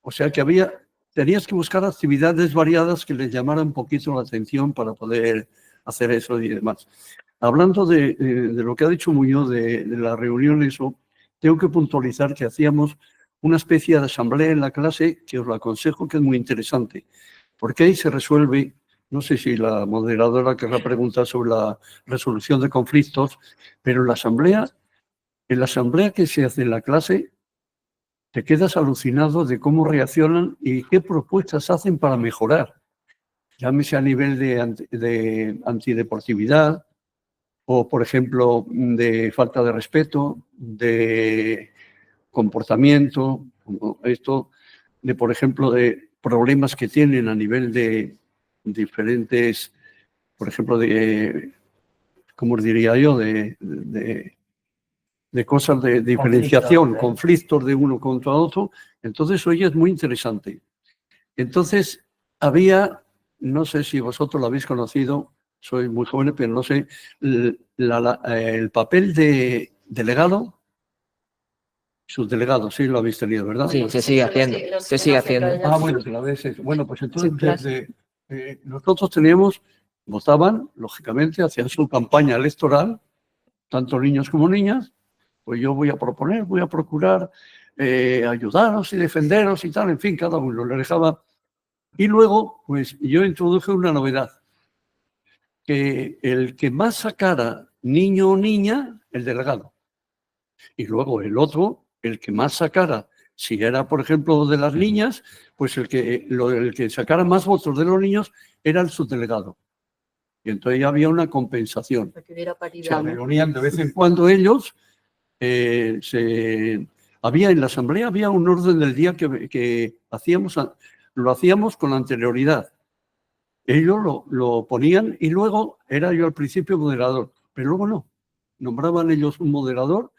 O sea que tenías que buscar actividades variadas que les llamaran un poquito la atención para poder hacer eso y demás. Hablando de lo que ha dicho Muñoz de la reunión, eso, tengo que puntualizar que hacíamos una especie de asamblea en la clase que os lo aconsejo, que es muy interesante, porque ahí se resuelve, no sé si la moderadora querrá preguntar sobre la resolución de conflictos, pero en la asamblea que se hace en la clase, te quedas alucinado de cómo reaccionan y qué propuestas hacen para mejorar. Llámese a nivel de antideportividad o, por ejemplo, de falta de respeto, de comportamiento, por ejemplo, de problemas que tienen a nivel de diferentes, por ejemplo, ¿cómo os diría yo?, de cosas de diferenciación, conflictos de uno contra otro. Entonces, hoy es muy interesante. Entonces, no sé si vosotros lo habéis conocido, soy muy joven, pero no sé, el papel de delegado, subdelegado, sí lo habéis tenido, ¿verdad? Sí, se sigue haciendo, se sigue haciendo. Bueno, que la vez bueno, pues entonces nosotros votaban, lógicamente, hacían su campaña electoral, tanto niños como niñas, pues yo voy a procurar ayudaros y defenderos y tal, en fin, cada uno le dejaba. Y luego, pues yo introduje una novedad, que el que más sacara niño o niña, el delegado. Y luego el otro, el que más sacara, si era, por ejemplo, de las niñas, pues el que sacara más votos de los niños era el subdelegado. Y entonces ya había una compensación. Para que hubiera paridad, se reunían de vez en cuando ellos. En la asamblea había un orden del día que lo hacíamos con anterioridad. Ellos lo ponían y luego era yo al principio moderador, pero luego no. Nombraban ellos un moderador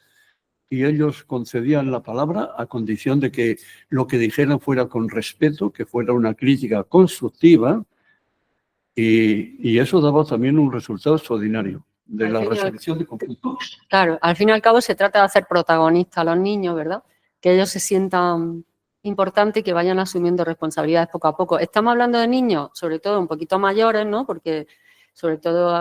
y ellos concedían la palabra a condición de que lo que dijeran fuera con respeto, que fuera una crítica constructiva, y eso daba también un resultado extraordinario de la resolución de conflictos. Claro, al fin y al cabo se trata de hacer protagonistas a los niños, ¿verdad? Que ellos se sientan importantes y que vayan asumiendo responsabilidades poco a poco. Estamos hablando de niños, sobre todo un poquito mayores, ¿no? Porque sobre todo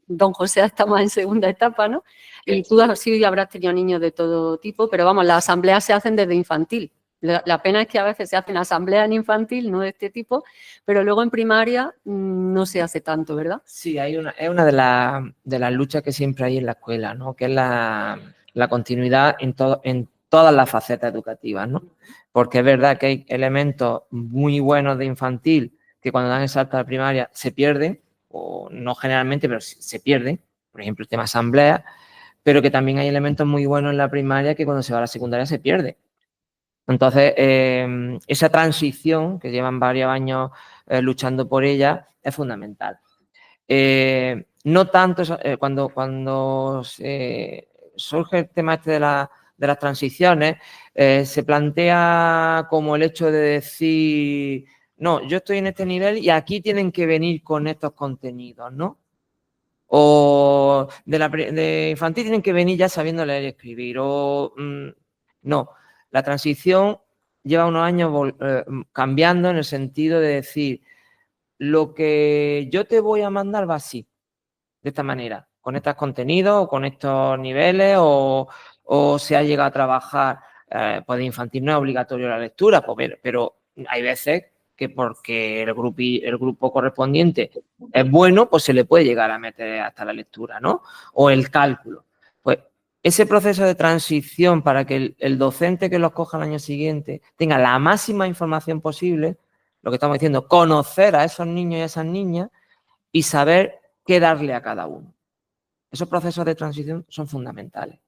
don José está más en segunda etapa, ¿no? Y tú sí habrás tenido niños de todo tipo, pero vamos, las asambleas se hacen desde infantil. La pena es que a veces se hacen asambleas en infantil, no de este tipo, pero luego en primaria no se hace tanto, ¿verdad? Sí, es una de las luchas que siempre hay en la escuela, ¿no? Que es la continuidad en todas las facetas educativas, ¿no? Porque es verdad que hay elementos muy buenos de infantil que cuando dan el salto a la primaria se pierden, o no generalmente, pero se pierden. Por ejemplo, el tema asamblea, pero que también hay elementos muy buenos en la primaria que cuando se va a la secundaria se pierde. Entonces, esa transición, que llevan varios años luchando por ella, es fundamental. No tanto cuando surge el tema este de las transiciones, se plantea como el hecho de decir, no, yo estoy en este nivel y aquí tienen que venir con estos contenidos, ¿no? O de infantil tienen que venir ya sabiendo leer y escribir, o no. La transición lleva unos años cambiando en el sentido de decir, lo que yo te voy a mandar va así, de esta manera, con estos contenidos, o con estos niveles, o se ha llegado a trabajar, pues de infantil no es obligatorio la lectura, pues, pero hay veces que porque el grupo correspondiente es bueno, pues se le puede llegar a meter hasta la lectura, ¿no? O el cálculo. Pues ese proceso de transición para que el docente que los coja al año siguiente tenga la máxima información posible, lo que estamos diciendo, conocer a esos niños y a esas niñas y saber qué darle a cada uno. Esos procesos de transición son fundamentales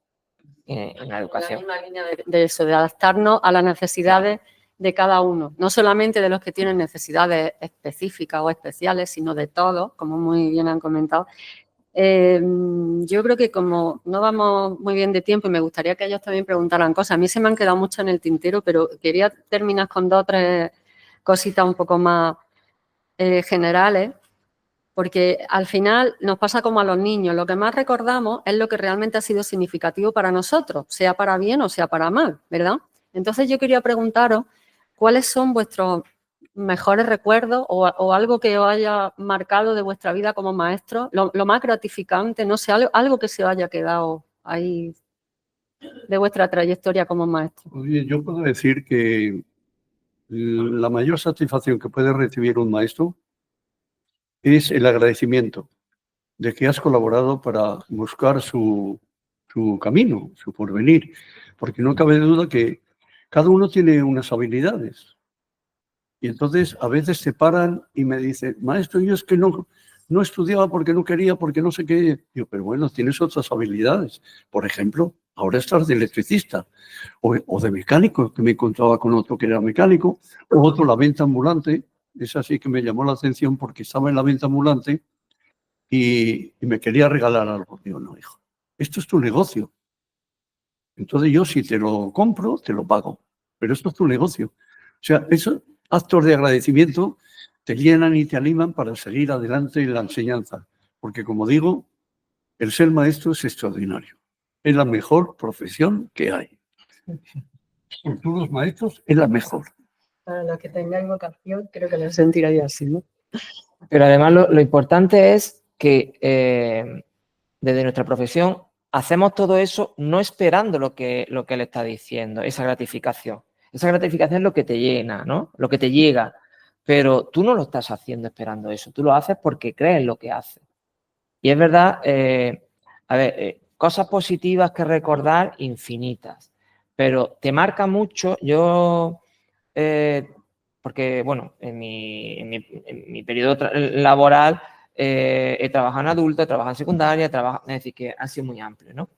en la educación. En la misma línea de eso, de adaptarnos a las necesidades de cada uno, no solamente de los que tienen necesidades específicas o especiales, sino de todos, como muy bien han comentado. Yo creo que como no vamos muy bien de tiempo y me gustaría que ellos también preguntaran cosas, a mí se me han quedado mucho en el tintero, pero quería terminar con 2 o 3 cositas un poco más generales, porque al final nos pasa como a los niños, lo que más recordamos es lo que realmente ha sido significativo para nosotros, sea para bien o sea para mal, ¿verdad? Entonces yo quería preguntaros cuáles son vuestros mejores recuerdos o algo que os haya marcado de vuestra vida como maestro, lo más gratificante, no sé, algo que se os haya quedado ahí de vuestra trayectoria como maestro. Oye, yo puedo decir que la mayor satisfacción que puede recibir un maestro es el agradecimiento de que has colaborado para buscar su camino, su porvenir, porque no cabe duda que cada uno tiene unas habilidades. Y entonces a veces se paran y me dicen, maestro, yo es que no estudiaba porque no quería, porque no sé qué. Digo, pero bueno, tienes otras habilidades. Por ejemplo, ahora estás de electricista o de mecánico, que me encontraba con otro que era mecánico, o otro la venta ambulante. Esa sí que me llamó la atención porque estaba en la venta ambulante y me quería regalar algo. Digo, no, hijo, esto es tu negocio. Entonces yo si te lo compro, te lo pago. Pero esto es tu negocio. O sea, esos actos de agradecimiento te llenan y te animan para seguir adelante en la enseñanza. Porque como digo, el ser maestro es extraordinario. Es la mejor profesión que hay. Por todos los maestros es la mejor. Para los que tengáis vocación, creo que lo sentiréis así, ¿no? Pero además lo importante es que desde nuestra profesión hacemos todo eso no esperando lo que él está diciendo, esa gratificación. Esa gratificación es lo que te llena, ¿no? Lo que te llega. Pero tú no lo estás haciendo esperando eso. Tú lo haces porque crees en lo que haces. Y es verdad, cosas positivas que recordar, infinitas. Pero te marca mucho, porque, bueno, en mi periodo laboral he trabajado en adulto, he trabajado en secundaria, es decir, que ha sido muy amplio, ¿no?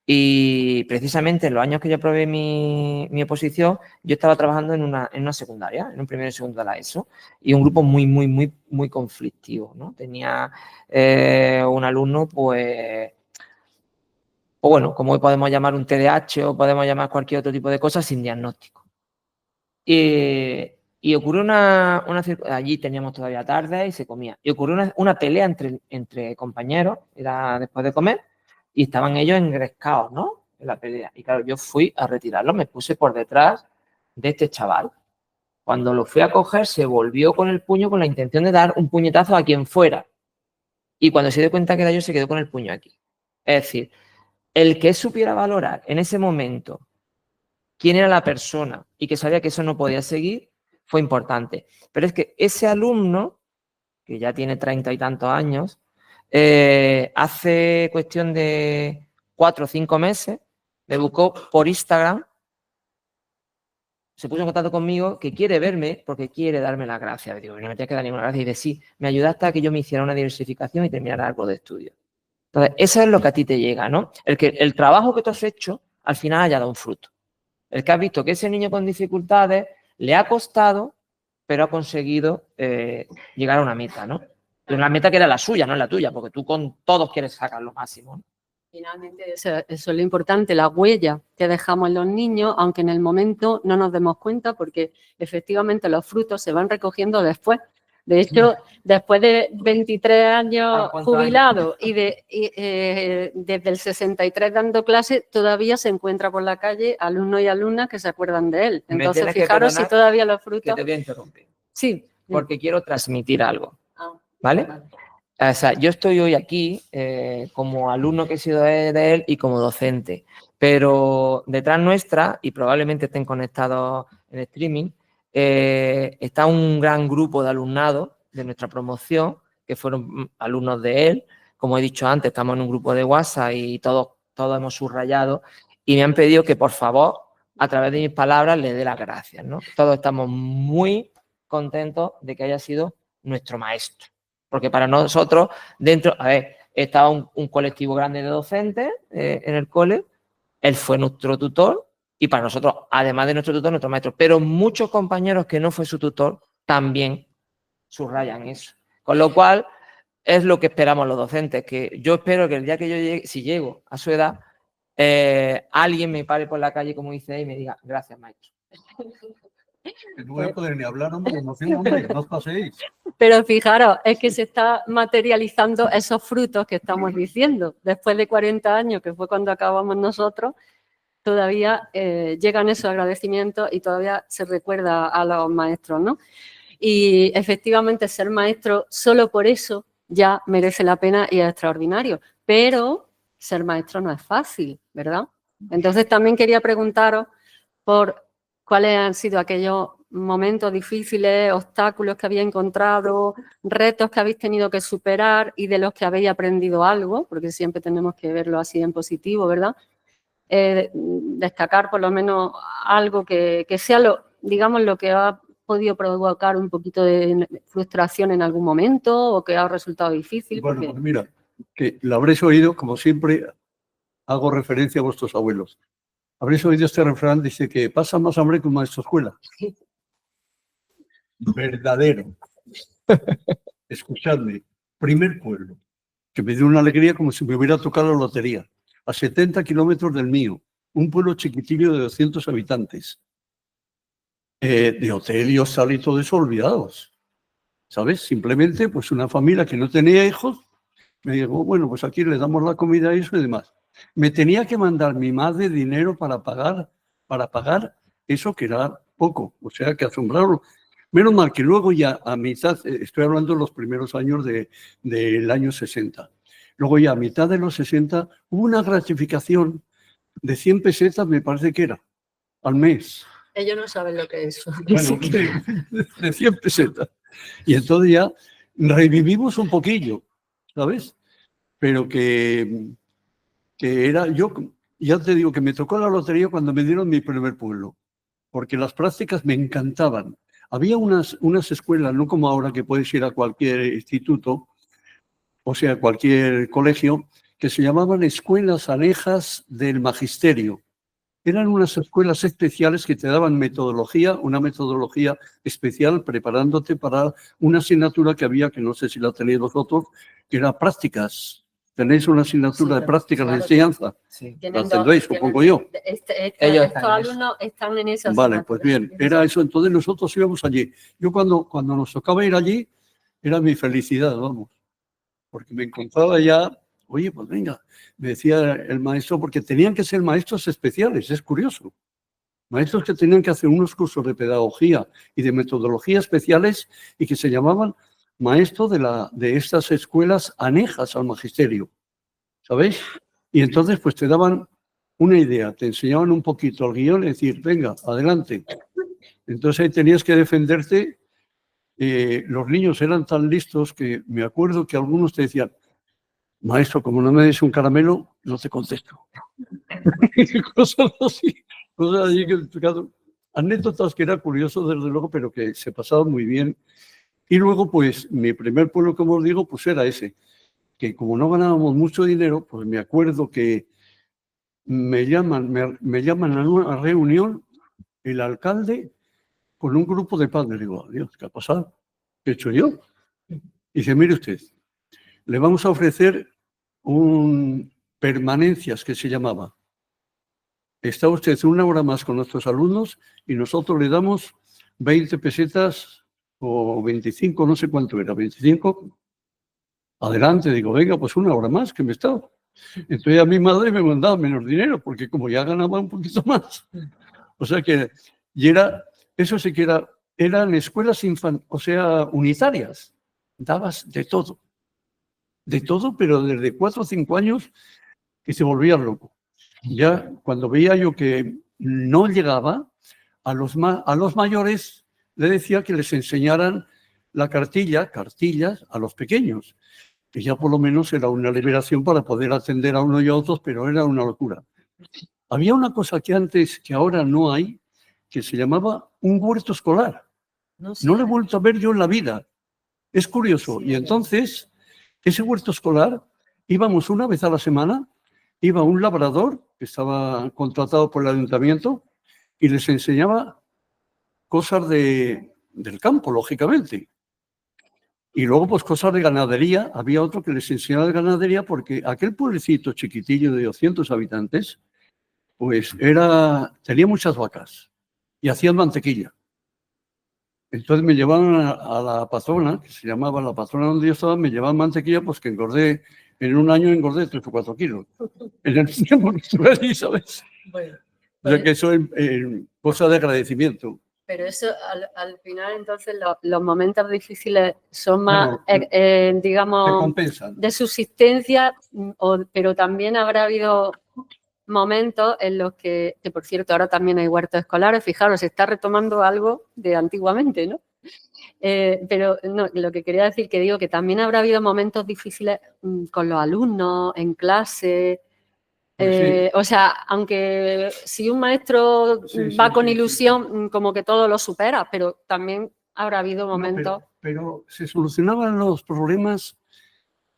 Y precisamente en los años que yo aprobé mi oposición, yo estaba trabajando en una secundaria, en un primero y segundo de la ESO, y un grupo muy conflictivo, ¿no? Tenía un alumno, pues bueno, como podemos llamar un TDAH o podemos llamar cualquier otro tipo de cosas sin diagnóstico. Y ocurrió allí teníamos todavía tarde y se comía. Y ocurrió una pelea entre compañeros, era después de comer, y estaban ellos engrescados, ¿no? En la pelea. Y claro, yo fui a retirarlo, me puse por detrás de este chaval. Cuando lo fui a coger, se volvió con el puño con la intención de dar un puñetazo a quien fuera. Y cuando se dio cuenta que era yo, se quedó con el puño aquí. Es decir, el que supiera valorar en ese momento quién era la persona y que sabía que eso no podía seguir, fue importante. Pero es que ese alumno, que ya tiene 30 y tantos años, hace cuestión de 4 o 5 meses, me buscó por Instagram, se puso en contacto conmigo, que quiere verme porque quiere darme las gracias. Digo, no me tienes que dar ninguna gracia. Y dice, sí, me ayudaste a que yo me hiciera una diversificación y terminara algo de estudio. Entonces, eso es lo que a ti te llega, ¿no? El trabajo que tú has hecho, al final haya dado un fruto. El que ha visto que ese niño con dificultades le ha costado, pero ha conseguido llegar a una meta, ¿no? Una meta que era la suya, no la tuya, porque tú con todos quieres sacar lo máximo, ¿no? Finalmente, eso es lo importante, la huella que dejamos en los niños, aunque en el momento no nos demos cuenta, porque efectivamente los frutos se van recogiendo después. De hecho, después de 23 años jubilado y desde el 63 dando clases, todavía se encuentra por la calle alumnos y alumnas que se acuerdan de él. Entonces, fijaros si todavía los frutos... Que te voy a interrumpir. Sí. Porque quiero transmitir algo, ¿vale? O sea, yo estoy hoy aquí como alumno que he sido de él y como docente, pero detrás nuestra, y probablemente estén conectados en streaming, está un gran grupo de alumnado de nuestra promoción, que fueron alumnos de él. Como he dicho antes, estamos en un grupo de WhatsApp y todos hemos subrayado y me han pedido que, por favor, a través de mis palabras, les dé las gracias, ¿no? Todos estamos muy contentos de que haya sido nuestro maestro. Porque para nosotros, dentro, a ver, estaba un colectivo grande de docentes en el cole, él fue nuestro tutor y para nosotros, además de nuestro tutor, nuestro maestro. Pero muchos compañeros que no fue su tutor también subrayan eso. Con lo cual, es lo que esperamos los docentes, que yo espero que el día que yo llegue, si llego a su edad, alguien me pare por la calle, como dice, y me diga, gracias, maestro. No voy a poder ni hablar, hombre, emoción, hombre, no os paséis. Pero fijaros, es que se está materializando esos frutos que estamos diciendo. Después de 40 años, que fue cuando acabamos nosotros, todavía llegan esos agradecimientos y todavía se recuerda a los maestros, ¿no? Y efectivamente ser maestro solo por eso ya merece la pena y es extraordinario. Pero ser maestro no es fácil, ¿verdad? Entonces también quería preguntaros por cuáles han sido aquellos momentos difíciles, obstáculos que habéis encontrado, retos que habéis tenido que superar y de los que habéis aprendido algo, porque siempre tenemos que verlo así en positivo, ¿verdad? Destacar por lo menos algo que sea digamos, lo que ha podido provocar un poquito de frustración en algún momento o que ha resultado difícil. Bueno, porque... pues mira, que lo habréis oído, como siempre, hago referencia a vuestros abuelos. Habréis oído este refrán, dice que pasa más hambre que un maestro de escuela. Sí. Verdadero. Escuchadme, primer pueblo, que me dio una alegría como si me hubiera tocado la lotería, a 70 kilómetros del mío, un pueblo chiquitillo de 200 habitantes. De hotel y hostal y todo eso olvidados, ¿sabes? Simplemente, pues una familia que no tenía hijos, me dijo, bueno, pues aquí le damos la comida y eso y demás. Me tenía que mandar mi madre dinero para pagar eso que era poco, o sea, que asombrarlo. Menos mal que luego ya a mitad, estoy hablando de los primeros años del año 60, luego ya a mitad de los 60 hubo una gratificación de 100 pesetas, me parece que era, al mes. Ellos no saben lo que es eso. Bueno, de 100 pesetas. Y entonces ya revivimos un poquillo, ¿sabes? Pero que era, yo ya te digo que me tocó la lotería cuando me dieron mi primer pueblo, porque las prácticas me encantaban. Había unas escuelas, no como ahora que puedes ir a cualquier instituto, o sea, cualquier colegio, que se llamaban escuelas anejas del magisterio. Eran unas escuelas especiales que te daban metodología, una metodología especial preparándote para una asignatura que había, que no sé si la tenéis vosotros, que era prácticas. ¿Tenéis una asignatura de prácticas de enseñanza? Sí. La tendréis, supongo yo. Estos alumnos están en esa asignatura. Vale, pues bien, era eso. Entonces nosotros íbamos allí. Yo cuando nos tocaba ir allí, era mi felicidad, vamos. Porque me encontraba ya, oye, pues venga, me decía el maestro, porque tenían que ser maestros especiales, es curioso. Maestros que tenían que hacer unos cursos de pedagogía y de metodología especiales y que se llamaban maestro de estas escuelas anejas al magisterio, ¿sabéis? Y entonces pues te daban una idea, te enseñaban un poquito el guión y decir, venga, adelante. Entonces ahí tenías que defenderte. Los niños eran tan listos que me acuerdo que algunos te decían, maestro, como no me des un caramelo, no te contesto. Cosas así, anécdotas que era curioso desde luego, pero que se pasaban muy bien. Y luego, pues, mi primer pueblo, como os digo, pues era ese, que como no ganábamos mucho dinero, pues me acuerdo que me llaman a una reunión el alcalde con un grupo de padres. Digo, Dios, ¿qué ha pasado? ¿Qué he hecho yo? Dice, mire usted, le vamos a ofrecer permanencias, que se llamaba. Está usted una hora más con nuestros alumnos y nosotros le damos 20 pesetas o 25, no sé cuánto era, 25. Adelante, digo, venga, pues una hora más que me he estado. Entonces a mi madre me mandaba menos dinero, porque como ya ganaba un poquito más. O sea que, eso sí que eran escuelas unitarias. Dabas de todo, pero desde 4 o 5 años que se volvía loco. Ya cuando veía yo que no llegaba, a los mayores le decía que les enseñaran la cartillas a los pequeños, que ya por lo menos era una liberación para poder atender a uno y a otros, pero era una locura. Había una cosa que ahora no hay, que se llamaba un huerto escolar. No lo he vuelto a ver yo en la vida. Es curioso. Y entonces, ese huerto escolar, íbamos una vez a la semana, iba un labrador que estaba contratado por el ayuntamiento y les enseñaba cosas del campo, lógicamente. Y luego, pues, cosas de ganadería. Había otro que les enseñaba de ganadería porque aquel pueblecito chiquitillo de 200 habitantes, pues tenía muchas vacas y hacían mantequilla. Entonces me llevaban a la patrona, que se llamaba la patrona donde yo estaba, me llevaban mantequilla, pues que en un año engordé 3 o 4 kilos. En el tiempo que estuve allí, ¿sabes? Bueno, o sea que eso es cosa de agradecimiento. Pero eso, al final, entonces, los momentos difíciles son más, digamos, de subsistencia, pero también habrá habido momentos en los que, por cierto, ahora también hay huertos escolares. Fijaros, se está retomando algo de antiguamente, ¿no? Pero no, lo que quería decir, que digo que también habrá habido momentos difíciles con los alumnos, en clase. Sí. O sea, aunque si un maestro va con ilusión, como que todo lo supera, pero también habrá habido momentos... No, pero se solucionaban los problemas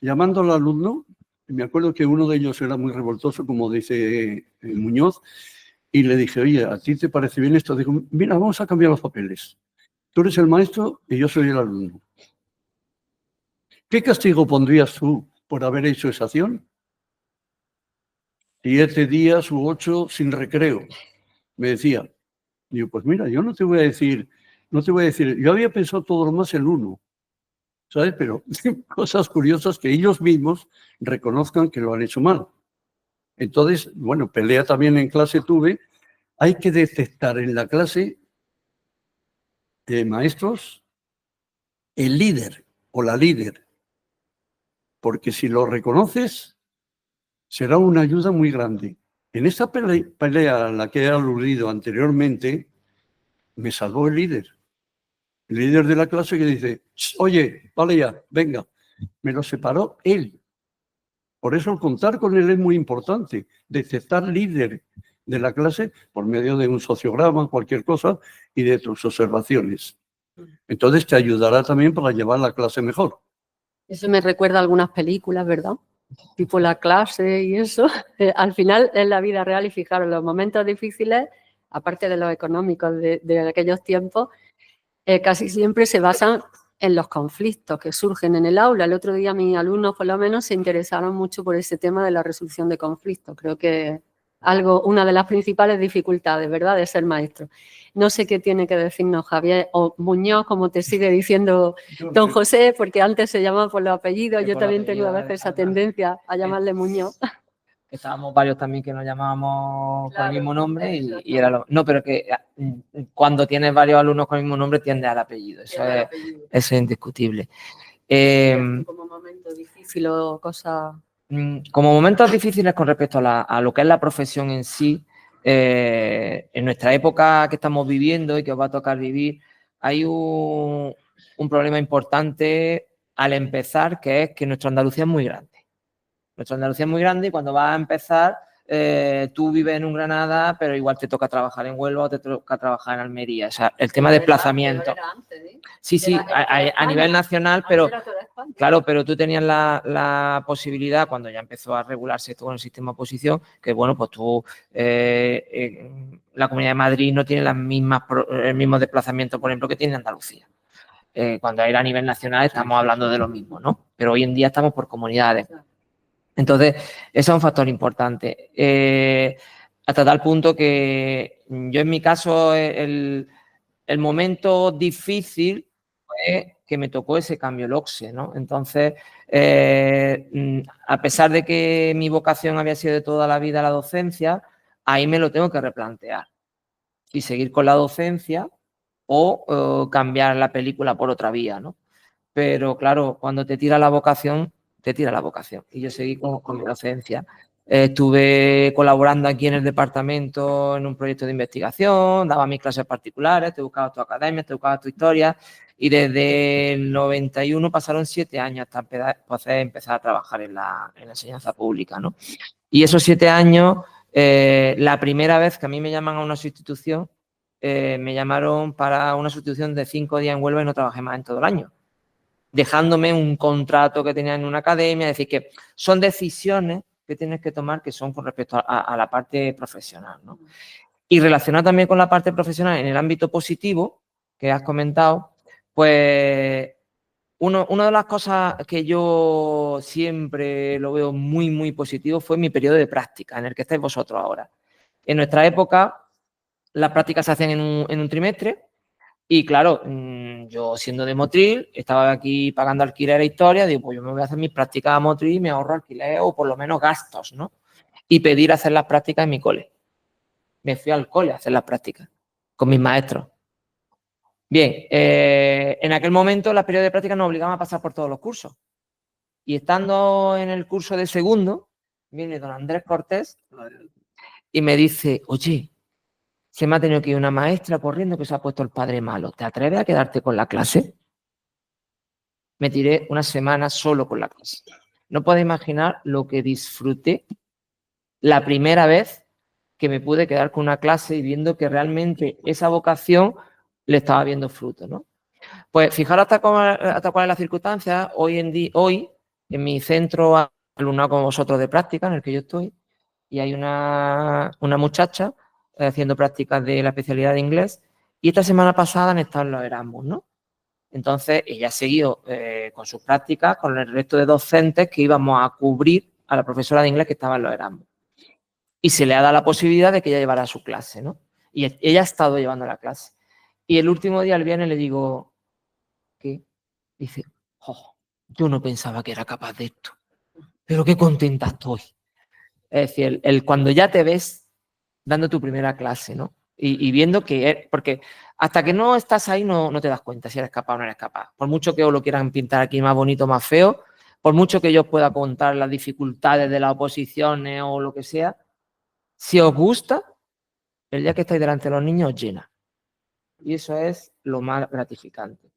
llamando al alumno. Me acuerdo que uno de ellos era muy revoltoso, como dice Muñoz, y le dije, oye, ¿a ti te parece bien esto? Digo, mira, vamos a cambiar los papeles. Tú eres el maestro y yo soy el alumno. ¿Qué castigo pondrías tú por haber hecho esa acción? 7 días u 8 sin recreo, me decía. Digo, pues mira, yo no te voy a decir, yo había pensado todo lo más el 1, ¿sabes? Pero cosas curiosas que ellos mismos reconozcan que lo han hecho mal. Entonces, bueno, pelea también en clase tuve. Hay que detectar en la clase de maestros el líder o la líder, porque si lo reconoces, será una ayuda muy grande. En esta pelea a la que he aludido anteriormente, me salvó el líder de la clase, que dice, oye, vale ya, venga, me lo separó él. Por eso el contar con él es muy importante, detectar líder de la clase por medio de un sociograma, cualquier cosa, y de tus observaciones. Entonces te ayudará también para llevar la clase mejor. Eso me recuerda a algunas películas, ¿verdad? Tipo La Clase y eso. Al final es la vida real y fijaros, los momentos difíciles, aparte de los económicos de aquellos tiempos, casi siempre se basan en los conflictos que surgen en el aula. El otro día mis alumnos, por lo menos, se interesaron mucho por ese tema de la resolución de conflictos. Creo que una de las principales dificultades, ¿verdad?, de ser maestro. No sé qué tiene que decirnos Javier o Muñoz, como te sigue diciendo don José, porque antes se llamaba por los apellidos. Yo también tengo a veces esa tendencia a llamarle Muñoz. Estábamos varios también que nos llamábamos con el mismo nombre y era lo... No, pero que cuando tienes varios alumnos con el mismo nombre tiende al apellido. Eso es indiscutible. Como momento difícil o cosa... Como momentos difíciles con respecto a lo que es la profesión en sí, en nuestra época que estamos viviendo y que os va a tocar vivir, hay un problema importante al empezar, que es que nuestra Andalucía es muy grande. Nuestra Andalucía es muy grande y cuando vas a empezar, tú vives en un Granada, pero igual te toca trabajar en Huelva o te toca trabajar en Almería. O sea, el tema de desplazamiento. Sí, sí, a nivel nacional, pero claro, pero tú tenías la posibilidad, cuando ya empezó a regularse todo el sistema de oposición, que bueno, pues tú, la Comunidad de Madrid no tiene el mismo desplazamiento, por ejemplo, que tiene Andalucía. Cuando era a nivel nacional estamos hablando de lo mismo, ¿no? Pero hoy en día estamos por comunidades. Entonces, eso es un factor importante. Hasta tal punto que yo en mi caso el momento difícil fue que me tocó ese cambio LOCSE, ¿no? Entonces, a pesar de que mi vocación había sido de toda la vida la docencia, ahí me lo tengo que replantear. Si seguir con la docencia o cambiar la película por otra vía, ¿no? Pero claro, cuando te tira la vocación, te tira la vocación. Y yo seguí con mi docencia. Estuve colaborando aquí en el departamento en un proyecto de investigación, daba mis clases particulares, te buscaba tu academia, te buscaba tu historia. Y desde el 91 pasaron 7 años hasta empezar a trabajar en la enseñanza pública, ¿no? Y esos 7 años, la primera vez que a mí me llaman a una sustitución, me llamaron para una sustitución de 5 días en Huelva y no trabajé más en todo el año, dejándome un contrato que tenía en una academia. Es decir, que son decisiones que tienes que tomar que son con respecto a la parte profesional, ¿no? Y relacionado también con la parte profesional en el ámbito positivo que has comentado, pues una de las cosas que yo siempre lo veo muy, muy positivo fue mi periodo de práctica, en el que estáis vosotros ahora. En nuestra época, las prácticas se hacen en un trimestre. Y claro, yo siendo de Motril, estaba aquí pagando alquiler e historia, digo, pues yo me voy a hacer mis prácticas a Motril y me ahorro alquiler o por lo menos gastos, ¿no? Y pedir hacer las prácticas en mi cole. Me fui al cole a hacer las prácticas con mis maestros. Bien, en aquel momento las periodos de práctica nos obligaban a pasar por todos los cursos. Y estando en el curso de segundo, viene don Andrés Cortés y me dice, oye, se me ha tenido que ir una maestra corriendo que se ha puesto el padre malo. ¿Te atreves a quedarte con la clase? Me tiré una semana solo con la clase. No puedo imaginar lo que disfruté la primera vez que me pude quedar con una clase y viendo que realmente esa vocación le estaba viendo fruto, ¿no? Pues fijaros hasta cuál es la circunstancia. Hoy en mi centro alumnado como vosotros de práctica, en el que yo estoy, y hay una muchacha haciendo prácticas de la especialidad de inglés, y esta semana pasada han estado en los Erasmus, ¿no? Entonces, ella ha seguido con sus prácticas con el resto de docentes que íbamos a cubrir a la profesora de inglés que estaba en los Erasmus. Y se le ha dado la posibilidad de que ella llevara su clase, ¿no? Y ella ha estado llevando la clase. Y el último día, el viernes, le digo, ¿qué? Dice, oh, yo no pensaba que era capaz de esto, pero qué contenta estoy. Es decir, cuando ya te ves dando tu primera clase, ¿no? Y viendo que, porque hasta que no estás ahí no te das cuenta si eres capaz o no eres capaz. Por mucho que os lo quieran pintar aquí más bonito, más feo, por mucho que yo os pueda contar las dificultades de las oposiciones o lo que sea, si os gusta, el día que estáis delante de los niños os llena. Y eso es lo más gratificante.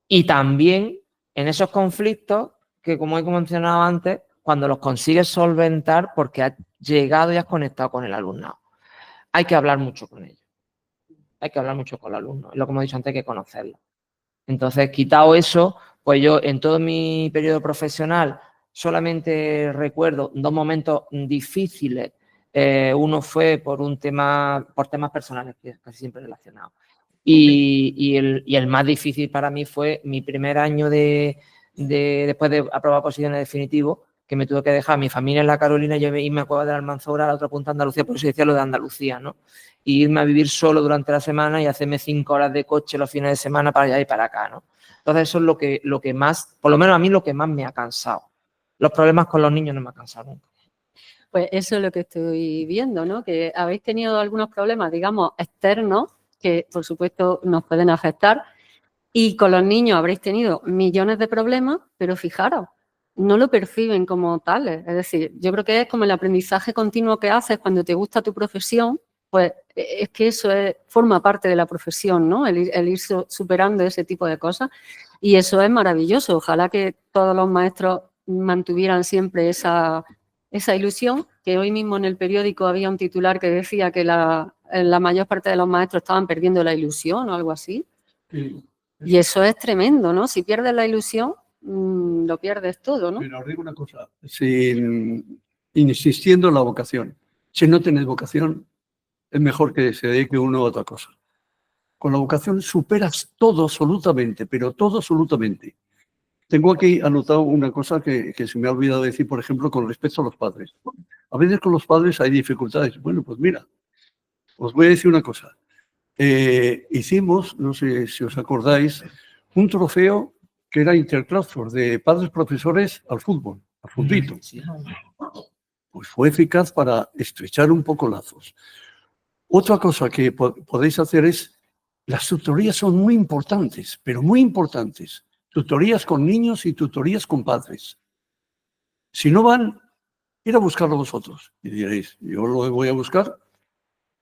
Y también en esos conflictos que, como he mencionado antes, cuando los consigues solventar porque has llegado y has conectado con el alumnado. Hay que hablar mucho con ellos. Hay que hablar mucho con el alumno. Es lo que hemos dicho antes, hay que conocerlo. Entonces, quitado eso, pues yo en todo mi periodo profesional solamente recuerdo 2 momentos difíciles. Uno fue por temas personales, que es casi siempre relacionado. Y el más difícil para mí fue mi primer año después de aprobar posiciones definitivas, que me tuve que dejar a mi familia en la Carolina y yo irme a Cueva de la Almanzora, a la otra punta de Andalucía, por eso decía lo de Andalucía, ¿no? Y irme a vivir solo durante la semana y hacerme 5 horas de coche los fines de semana para allá y para acá, ¿no? Entonces eso es lo que más, por lo menos a mí, lo que más me ha cansado. Los problemas con los niños no me han cansado nunca. Pues eso es lo que estoy viendo, ¿no? Que habéis tenido algunos problemas, digamos, externos, que por supuesto nos pueden afectar, y con los niños habréis tenido millones de problemas, pero fijaros, no lo perciben como tales. Es decir, yo creo que es como el aprendizaje continuo que haces cuando te gusta tu profesión, pues es que eso forma parte de la profesión, ¿no? El ir superando ese tipo de cosas, y eso es maravilloso. Ojalá que todos los maestros mantuvieran siempre esa esa ilusión, que hoy mismo en el periódico había un titular que decía que la mayor parte de los maestros estaban perdiendo la ilusión o algo así. Sí. Y eso es tremendo, ¿no? Si pierdes la ilusión, lo pierdes todo, ¿no? Pero os digo una cosa, insistiendo en la vocación. Si no tienes vocación, es mejor que se dedique uno a otra cosa. Con la vocación superas todo absolutamente, pero todo absolutamente. Tengo aquí anotado una cosa que se me ha olvidado decir, por ejemplo, con respecto a los padres. A veces con los padres hay dificultades. Bueno, pues mira, os voy a decir una cosa. Hicimos, no sé si os acordáis, un trofeo que era interclassroom de padres profesores al fútbol, al futbolito. Pues fue eficaz para estrechar un poco lazos. Otra cosa que podéis hacer es, las tutorías son muy importantes, pero muy importantes. Tutorías con niños y tutorías con padres. Si no van, ir a buscarlo vosotros. Y diréis, ¿yo lo voy a buscar?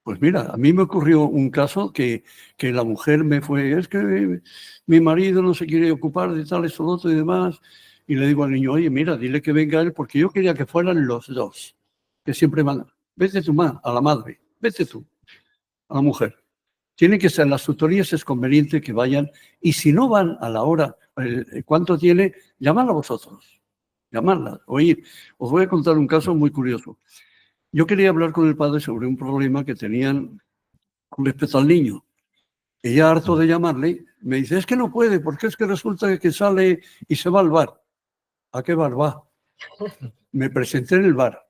Pues mira, a mí me ocurrió un caso que la mujer me fue, es que mi marido no se quiere ocupar de tal, esto, lo otro y demás. Y le digo al niño, oye, mira, dile que venga él, porque yo quería que fueran los dos, que siempre van. Vete tú, a la madre, vete tú, a la mujer. Tiene que ser, las tutorías es conveniente que vayan, y si no van a la hora, ¿cuánto tiene? Llamadla a vosotros, llamadla. Oye, os voy a contar un caso muy curioso. Yo quería hablar con el padre sobre un problema que tenían con respecto al niño. Y ya harto de llamarle, me dice, es que no puede, porque es que resulta que sale y se va al bar. ¿A qué bar va? Me presenté en el bar.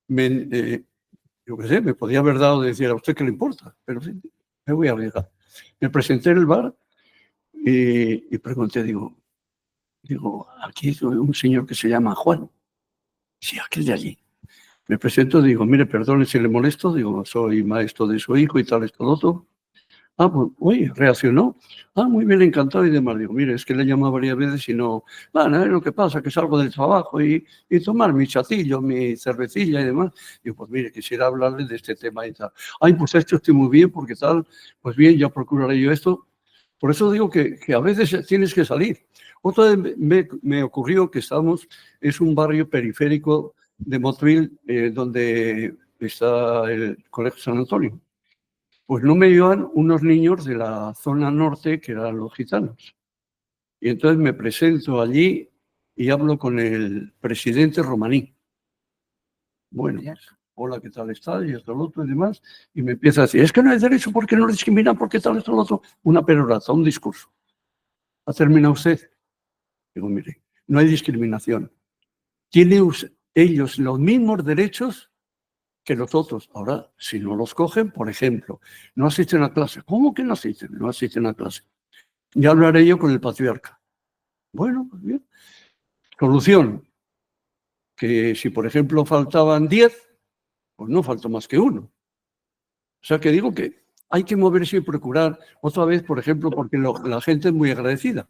Yo qué sé, me podía haber dado de decir, ¿a usted qué le importa? Pero sí, me voy a arriesgar. Me presenté en el bar y pregunté, digo, aquí hay un señor que se llama Juan. Sí, aquel de allí. Me presento, digo, mire, perdone si le molesto, digo, soy maestro de su hijo y tal, esto, lo otro. Ah, pues, oye, reaccionó. Ah, muy bien, encantado y demás. Digo, mire, es que le llamo varias veces y no... Bueno, es lo que pasa, que salgo del trabajo y tomar mi chatillo, mi cervecilla y demás. Digo, pues mire, quisiera hablarle de este tema y tal. Ay, pues esto estoy muy bien, porque tal, pues bien, ya procuraré yo esto. Por eso digo que a veces tienes que salir. Otra vez me ocurrió que es un barrio periférico de Motril, donde está el Colegio San Antonio. Pues no me iban unos niños de la zona norte, que eran los gitanos. Y entonces me presento allí y hablo con el presidente romaní. Bueno, hola, ¿qué tal está? Y esto, lo otro y demás. Y me empieza a decir, es que no hay derecho, porque no discriminan, porque tal, esto, lo otro. Una perorata, un discurso. ¿Ha terminado usted? Digo, mire, no hay discriminación. Tienen ellos los mismos derechos que los otros. Ahora, si no los cogen, por ejemplo, no asisten a clase. ¿Cómo que no asisten? No asisten a clase. Ya hablaré yo con el patriarca. Bueno, pues bien. Solución. Que si, por ejemplo, faltaban 10, pues no faltó más que uno. O sea, que digo que hay que moverse y procurar, otra vez, por ejemplo, porque la gente es muy agradecida.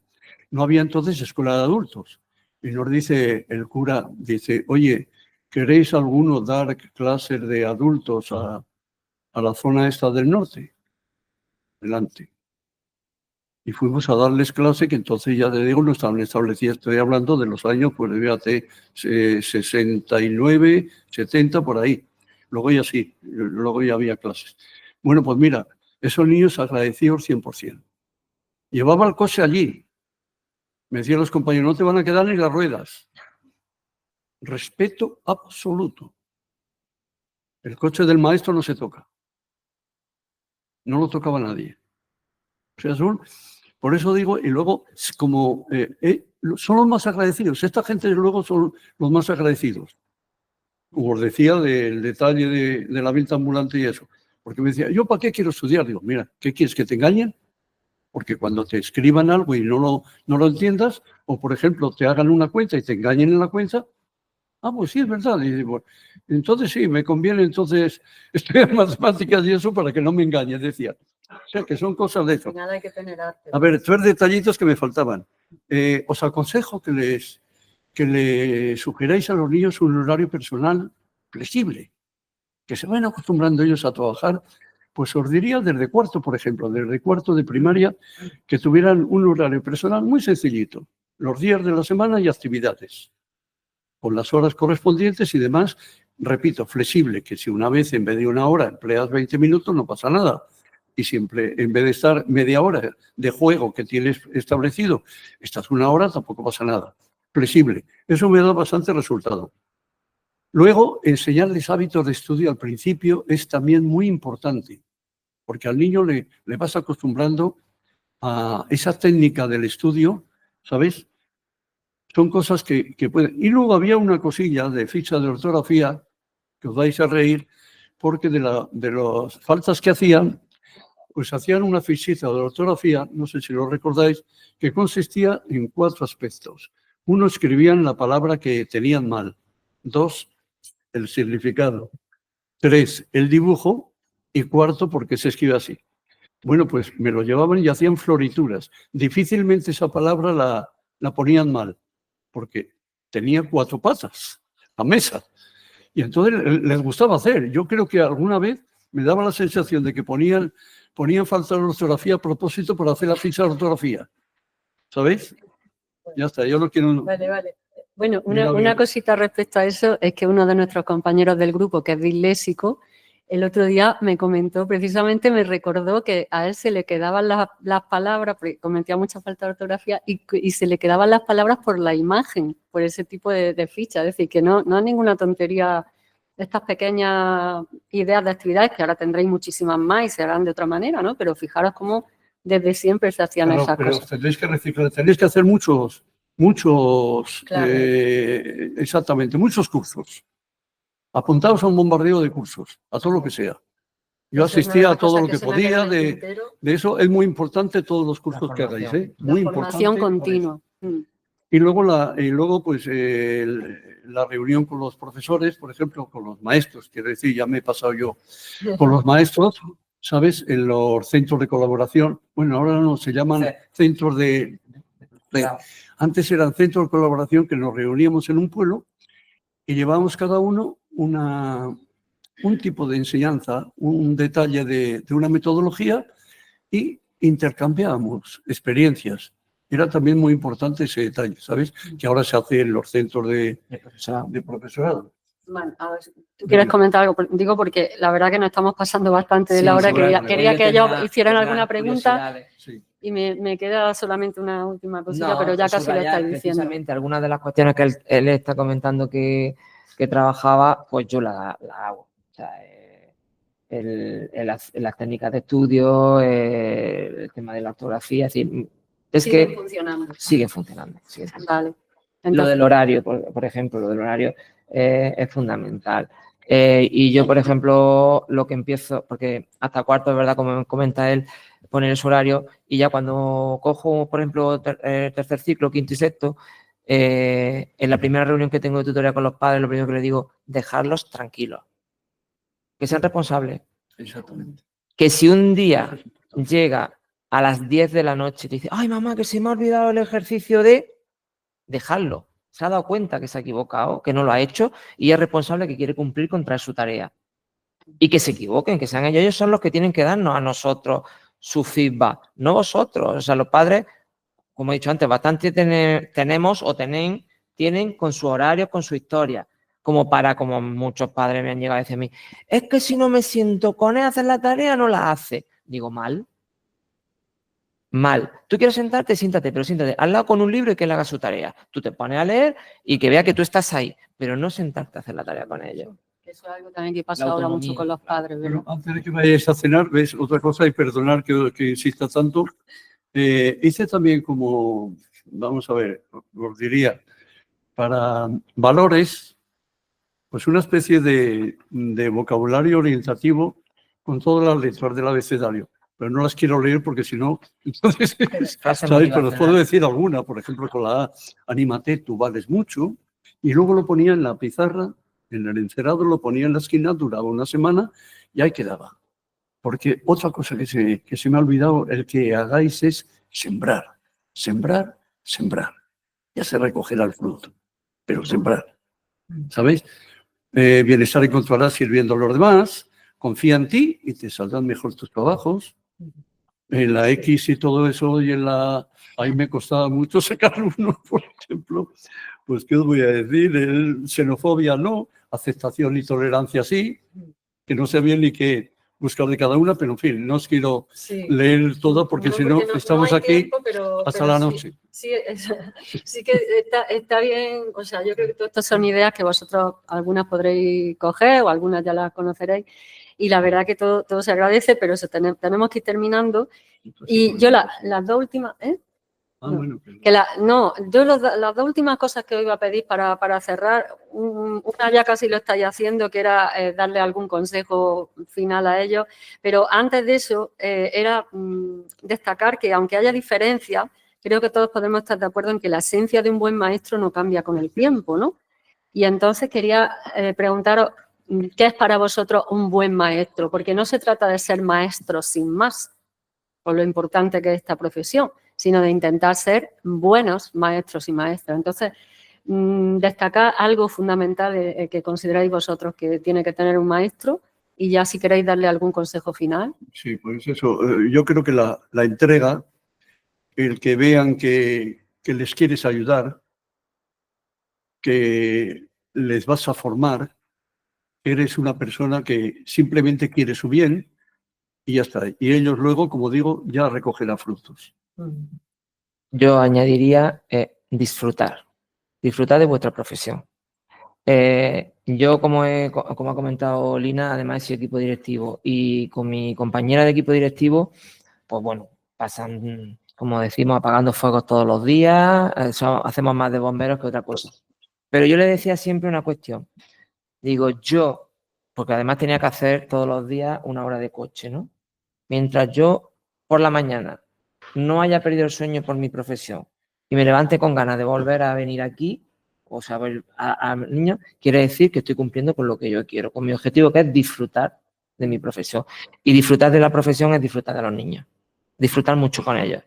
No había entonces escuela de adultos. Y nos dice el cura, dice, oye, ¿queréis alguno dar clases de adultos a la zona esta del norte? Adelante. Y fuimos a darles clase, que entonces ya te digo, no estaban establecidas. Estoy hablando de los años, pues fíjate, 69, 70, por ahí. Luego ya sí, luego ya había clases. Bueno, pues mira, esos niños agradecidos 100%. Llevaba el coche allí. Me decían los compañeros, no te van a quedar ni las ruedas. Respeto absoluto. El coche del maestro no se toca. No lo tocaba nadie. O sea, por eso digo, y luego, como son los más agradecidos. Esta gente, luego, son los más agradecidos. Como os decía, del detalle de la venta ambulante y eso. Porque me decía, ¿yo para qué quiero estudiar? Digo, mira, ¿qué quieres? ¿Que te engañen? Porque cuando te escriban algo y no lo entiendas, o por ejemplo, te hagan una cuenta y te engañen en la cuenta, pues sí, es verdad. Y digo, entonces sí, me conviene entonces estudiar matemáticas y eso para que no me engañes, decía. O sea, que son cosas de eso. Nada hay que tener arte. A ver, 3 detallitos que me faltaban. Os aconsejo que le sugeráis a los niños un horario personal flexible, que se vayan acostumbrando ellos a trabajar. Pues os diría desde cuarto, por ejemplo, desde cuarto de primaria, que tuvieran un horario personal muy sencillito, los días de la semana y actividades. con las horas correspondientes y demás. Repito, flexible, que si una vez en vez de una hora empleas 20 minutos, no pasa nada. Y siempre, en vez de estar media hora de juego que tienes establecido, estás una hora, tampoco pasa nada. Flexible. Eso me da bastante resultado. Luego, enseñarles hábitos de estudio al principio es también muy importante, porque al niño le vas acostumbrando a esa técnica del estudio, ¿sabes? Son cosas que pueden... Y luego había una cosilla de ficha de ortografía, que os vais a reír, porque de las faltas que hacían, pues hacían una fichita de ortografía, no sé si lo recordáis, que consistía en 4 aspectos. Uno, escribían la palabra que tenían mal. 2, el significado. 3, el dibujo. Y 4, por qué se escribe así. Bueno, pues me lo llevaban y hacían florituras. Difícilmente esa palabra la ponían mal, porque tenía 4 patas, la mesa. Y entonces les gustaba hacer. Yo creo que alguna vez me daba la sensación de que ponían falta de ortografía a propósito para hacer la ficha de ortografía. ¿Sabéis? Ya está, yo lo quiero... Vale. Bueno, una cosita respecto a eso es que uno de nuestros compañeros del grupo, que es disléxico, el otro día me comentó, precisamente me recordó que a él se le quedaban las palabras, porque cometía mucha falta de ortografía, y se le quedaban las palabras por la imagen, por ese tipo de ficha. Es decir, que no es ninguna tontería estas pequeñas ideas de actividades, que ahora tendréis muchísimas más y se harán de otra manera, ¿no? Pero fijaros cómo desde siempre se hacían esas cosas. Tendréis que reciclar, tendréis que hacer muchos, claro. Exactamente, muchos cursos. Apuntaos a un bombardeo de cursos, a todo lo que sea. Yo asistía a todo lo que podía, de eso es muy importante todos los cursos que hagáis, ¿eh? Muy importante. Formación continua. Y luego pues, la reunión con los profesores, por ejemplo, con los maestros, quiero decir, ya me he pasado yo con los maestros, ¿sabes? En los centros de colaboración, bueno, ahora no, se llaman centros de... Antes eran centros de colaboración que nos reuníamos en un pueblo y llevábamos cada uno un tipo de enseñanza, un detalle de una metodología y intercambiábamos experiencias. Era también muy importante ese detalle, ¿sabes? Que ahora se hace en los centros de profesorado. Bueno, a ver, ¿tú quieres comentar algo? Digo porque la verdad que nos estamos pasando bastante de la hora. Quería que ellos hicieran alguna pregunta y me queda solamente una última cosilla, pero ya casi lo estáis diciendo. Precisamente algunas de las cuestiones que él está comentando que trabajaba, pues yo la hago. O sea, las técnicas de estudio, el tema de la ortografía, es decir, sigue funcionando. Vale. Entonces, lo del horario, por ejemplo, lo del horario es fundamental. Y yo, por ejemplo, lo que empiezo, porque hasta cuarto, es verdad, como comenta él, poner ese horario, y ya cuando cojo, por ejemplo, tercer ciclo, quinto y sexto, en la primera reunión que tengo de tutoría con los padres, lo primero que les digo, dejarlos tranquilos, que sean responsables. Exactamente. Que si un día llega a las 10 de la noche y te dice, ay, mamá, que se me ha olvidado el ejercicio de... dejarlo. Se ha dado cuenta que se ha equivocado, que no lo ha hecho y es responsable, que quiere cumplir con traer su tarea. Y que se equivoquen, que sean ellos. Ellos son los que tienen que darnos a nosotros su feedback, no vosotros. O sea, los padres, como he dicho antes, bastante tenemos o tienen con su horario, con su historia. Como muchos padres me han llegado a decir a mí, es que si no me siento con él a hacer la tarea, no la hace. Digo, mal. Tú quieres sentarte, siéntate, pero siéntate al lado con un libro y que él haga su tarea. Tú te pones a leer y que vea que tú estás ahí, pero no sentarte a hacer la tarea con ellos. Eso es algo también que pasa ahora mucho con los padres, ¿verdad? Pero antes de que vayáis a cenar, ves otra cosa, y perdonar que insista tanto. Hice también como, vamos a ver, os diría, para valores, pues una especie de vocabulario orientativo con todas las letras del abecedario. Pero no las quiero leer porque si no, entonces, ¿sabes? Pero os puedo decir alguna, por ejemplo, con la A, anímate, tú vales mucho, y luego lo ponía en la pizarra, en el encerado, lo ponía en la esquina, duraba una semana y ahí quedaba. Porque otra cosa que se me ha olvidado, el que hagáis es sembrar, sembrar, sembrar. Ya se recogerá el fruto, pero sembrar, ¿sabéis? Bienestar encontrarás sirviendo a los demás, confía en ti y te saldrán mejor tus trabajos. En la X y todo eso, y en la... Ahí me costaba mucho sacar uno, por ejemplo, Pues, ¿qué os voy a decir? Xenofobia no, aceptación y tolerancia sí, que no sé bien ni qué buscar de cada una, pero en fin, no os quiero leer todo porque si no, estamos aquí hasta la noche. Sí, sí que está bien, o sea, yo creo que todas estas son ideas que vosotros algunas podréis coger o algunas ya las conoceréis y la verdad que todo se agradece, pero eso tenemos que ir terminando. Y yo las dos últimas, Bueno, yo las dos últimas cosas que os iba a pedir para cerrar, una ya casi lo estáis haciendo, que era darle algún consejo final a ellos, pero antes de eso era destacar que aunque haya diferencias, creo que todos podemos estar de acuerdo en que la esencia de un buen maestro no cambia con el tiempo, ¿no? Y entonces quería preguntaros, ¿qué es para vosotros un buen maestro? Porque no se trata de ser maestro sin más, por lo importante que es esta profesión, sino de intentar ser buenos maestros y maestras. Entonces, destacar algo fundamental que consideráis vosotros que tiene que tener un maestro y ya si queréis darle algún consejo final. Sí, pues eso, yo creo que la entrega, el que vean que les quieres ayudar, que les vas a formar, eres una persona que simplemente quiere su bien y ya está. Y ellos luego, como digo, ya recogerán frutos. Yo añadiría disfrutar de vuestra profesión. Yo, como ha comentado Lina, además de equipo directivo y con mi compañera de equipo directivo, pues bueno, pasan, como decimos, apagando fuegos todos los días, hacemos más de bomberos que otra cosa. Pero yo le decía siempre una cuestión. Digo, yo, porque además tenía que hacer todos los días 1 hora de coche, ¿no? Mientras yo, por la mañana, no haya perdido el sueño por mi profesión y me levante con ganas de volver a venir aquí, o sea, ver a niños, quiere decir que estoy cumpliendo con lo que yo quiero, con mi objetivo, que es disfrutar de mi profesión. Y disfrutar de la profesión es disfrutar de los niños, disfrutar mucho con ellos.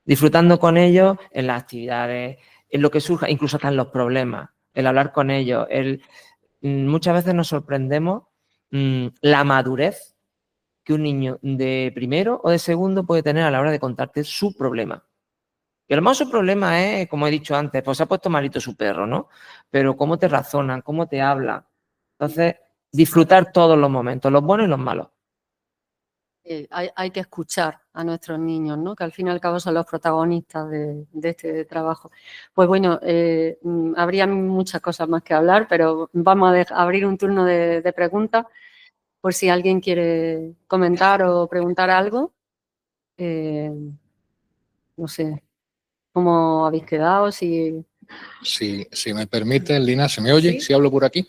Disfrutando con ellos en las actividades, en lo que surja, incluso hasta en los problemas, el hablar con ellos. Muchas veces nos sorprendemos la madurez que un niño de primero o de segundo puede tener a la hora de contarte su problema. Y a lo mejor su problema es, como he dicho antes, pues se ha puesto malito su perro, ¿no? Pero cómo te razonan, cómo te hablan. Entonces, disfrutar todos los momentos, los buenos y los malos. Hay que escuchar a nuestros niños, ¿no? Que al fin y al cabo son los protagonistas de este trabajo. Pues bueno, habría muchas cosas más que hablar, pero vamos a abrir un turno de preguntas por si alguien quiere comentar o preguntar algo. No sé, ¿cómo habéis quedado? Si me permite, Lina, ¿se me oye? ¿Sí? ¿Si hablo por aquí?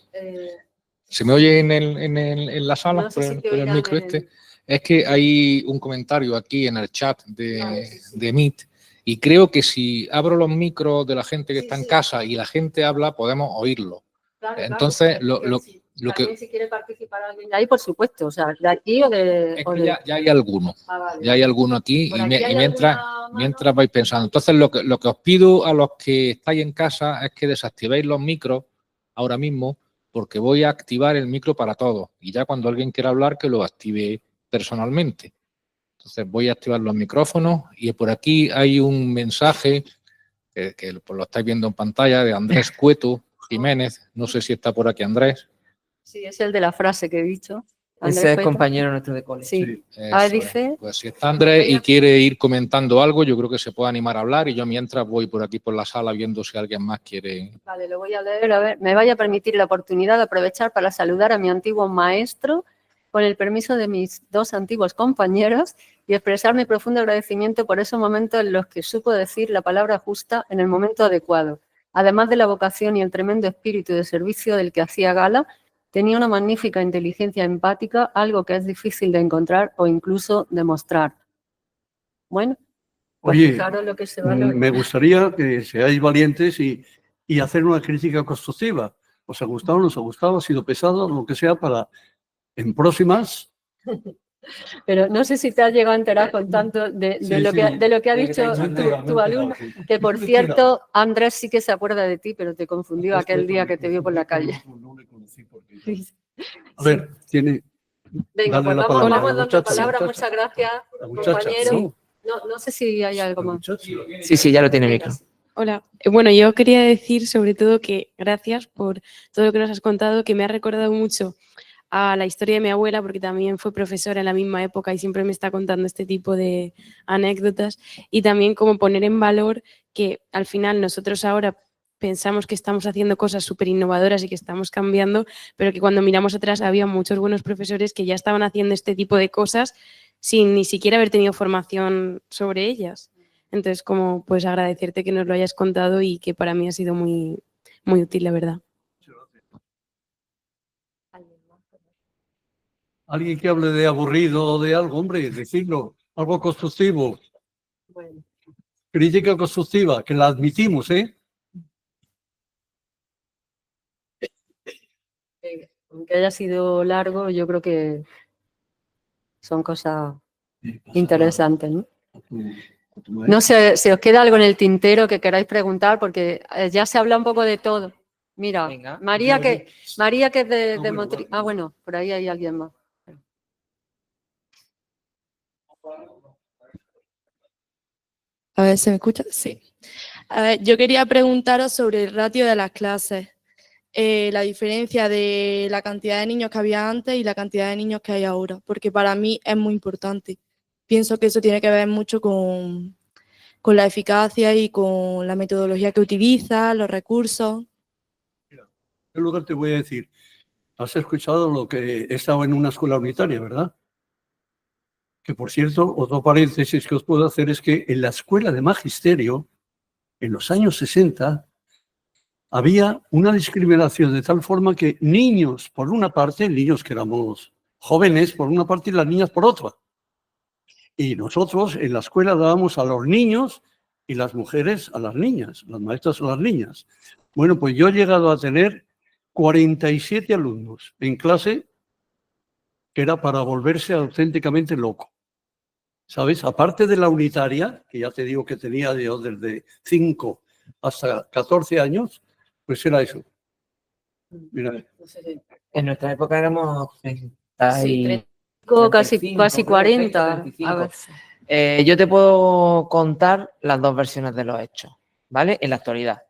¿Se me oye en la sala? No sé si te por el oirán micro en este. Es que hay un comentario aquí en el chat de Meet y creo que si abro los micros de la gente que está en casa y la gente habla, podemos oírlo. Claro, Entonces, claro, también si quiere participar alguien de ahí, por supuesto, o sea, de aquí o de... Es que ya hay alguno. Vale. Ya hay alguno aquí ¿Por y aquí hay mientras vais pensando. Entonces, lo que os pido a los que estáis en casa es que desactivéis los micros ahora mismo, porque voy a activar el micro para todos. Y ya cuando alguien quiera hablar, que lo active personalmente. Entonces, voy a activar los micrófonos y por aquí hay un mensaje que pues, lo estáis viendo en pantalla de Andrés Cueto Jiménez. No sé si está por aquí Andrés. Sí, es el de la frase que he dicho. Ese es compañero nuestro de cole. Sí. Dice... Pues si está Andrés y quiere ir comentando algo, yo creo que se puede animar a hablar y yo mientras voy por aquí por la sala viendo si alguien más quiere. Vale, lo voy a leer. A ver, me vaya a permitir la oportunidad de aprovechar para saludar a mi antiguo maestro con el permiso de mis 2 antiguos compañeros y expresar mi profundo agradecimiento por esos momentos en los que supo decir la palabra justa en el momento adecuado. Además de la vocación y el tremendo espíritu de servicio del que hacía gala, tenía una magnífica inteligencia empática, algo que es difícil de encontrar o incluso demostrar. Bueno, pues oye, fijaros lo que se valora. Me gustaría que seáis valientes y hacer una crítica constructiva. ¿Os ha gustado, no os ha gustado, ha sido pesado, lo que sea, para en próximas? Pero no sé si te has llegado a enterar con tanto de lo que ha dicho tu alumno, que por cierto, Andrés sí que se acuerda de ti, pero te confundió aquel día que te vio por la calle. A ver, tiene... Venga, pues vamos dando palabra. Muchas gracias, compañero. Sí. No sé si hay algo más. Sí, ya lo tiene micro. Hola. Bueno, yo quería decir sobre todo que gracias por todo lo que nos has contado, que me ha recordado mucho a la historia de mi abuela, porque también fue profesora en la misma época y siempre me está contando este tipo de anécdotas, y también como poner en valor que al final nosotros ahora pensamos que estamos haciendo cosas súper innovadoras y que estamos cambiando, pero que cuando miramos atrás había muchos buenos profesores que ya estaban haciendo este tipo de cosas sin ni siquiera haber tenido formación sobre ellas. Entonces, como pues agradecerte que nos lo hayas contado y que para mí ha sido muy, muy útil, la verdad. Alguien que hable de aburrido o de algo, hombre, decirlo, algo constructivo. Bueno, Crítica constructiva, que la admitimos, ¿eh? aunque haya sido largo, yo creo que son cosas interesantes, ¿no? No sé, si os queda algo en el tintero que queráis preguntar, porque ya se habla un poco de todo. Mira, Venga. María que es de Motril. Ah, bueno, por ahí hay alguien más. A ver, ¿se me escucha? Sí. A ver, yo quería preguntaros sobre el ratio de las clases, la diferencia de la cantidad de niños que había antes y la cantidad de niños que hay ahora, porque para mí es muy importante. Pienso que eso tiene que ver mucho con la eficacia y con la metodología que utiliza, los recursos. En lugar te voy a decir, has escuchado lo que he estado en una escuela unitaria, ¿verdad? Que por cierto, otro paréntesis que os puedo hacer es que en la escuela de magisterio, en los años 60, había una discriminación de tal forma que niños, por una parte, niños que éramos jóvenes por una parte y las niñas por otra. Y nosotros en la escuela dábamos a los niños y las mujeres a las niñas, las maestras a las niñas. Bueno, pues yo he llegado a tener 47 alumnos en clase, que era para volverse auténticamente loco. ¿Sabes? Aparte de la unitaria, que ya te digo que tenía yo desde 5 hasta 14 años, pues era eso. Mira, En nuestra época éramos 30 Sí, y casi 35, 40. 35. A veces. Yo te puedo contar las dos versiones de los hechos, ¿vale? En la actualidad.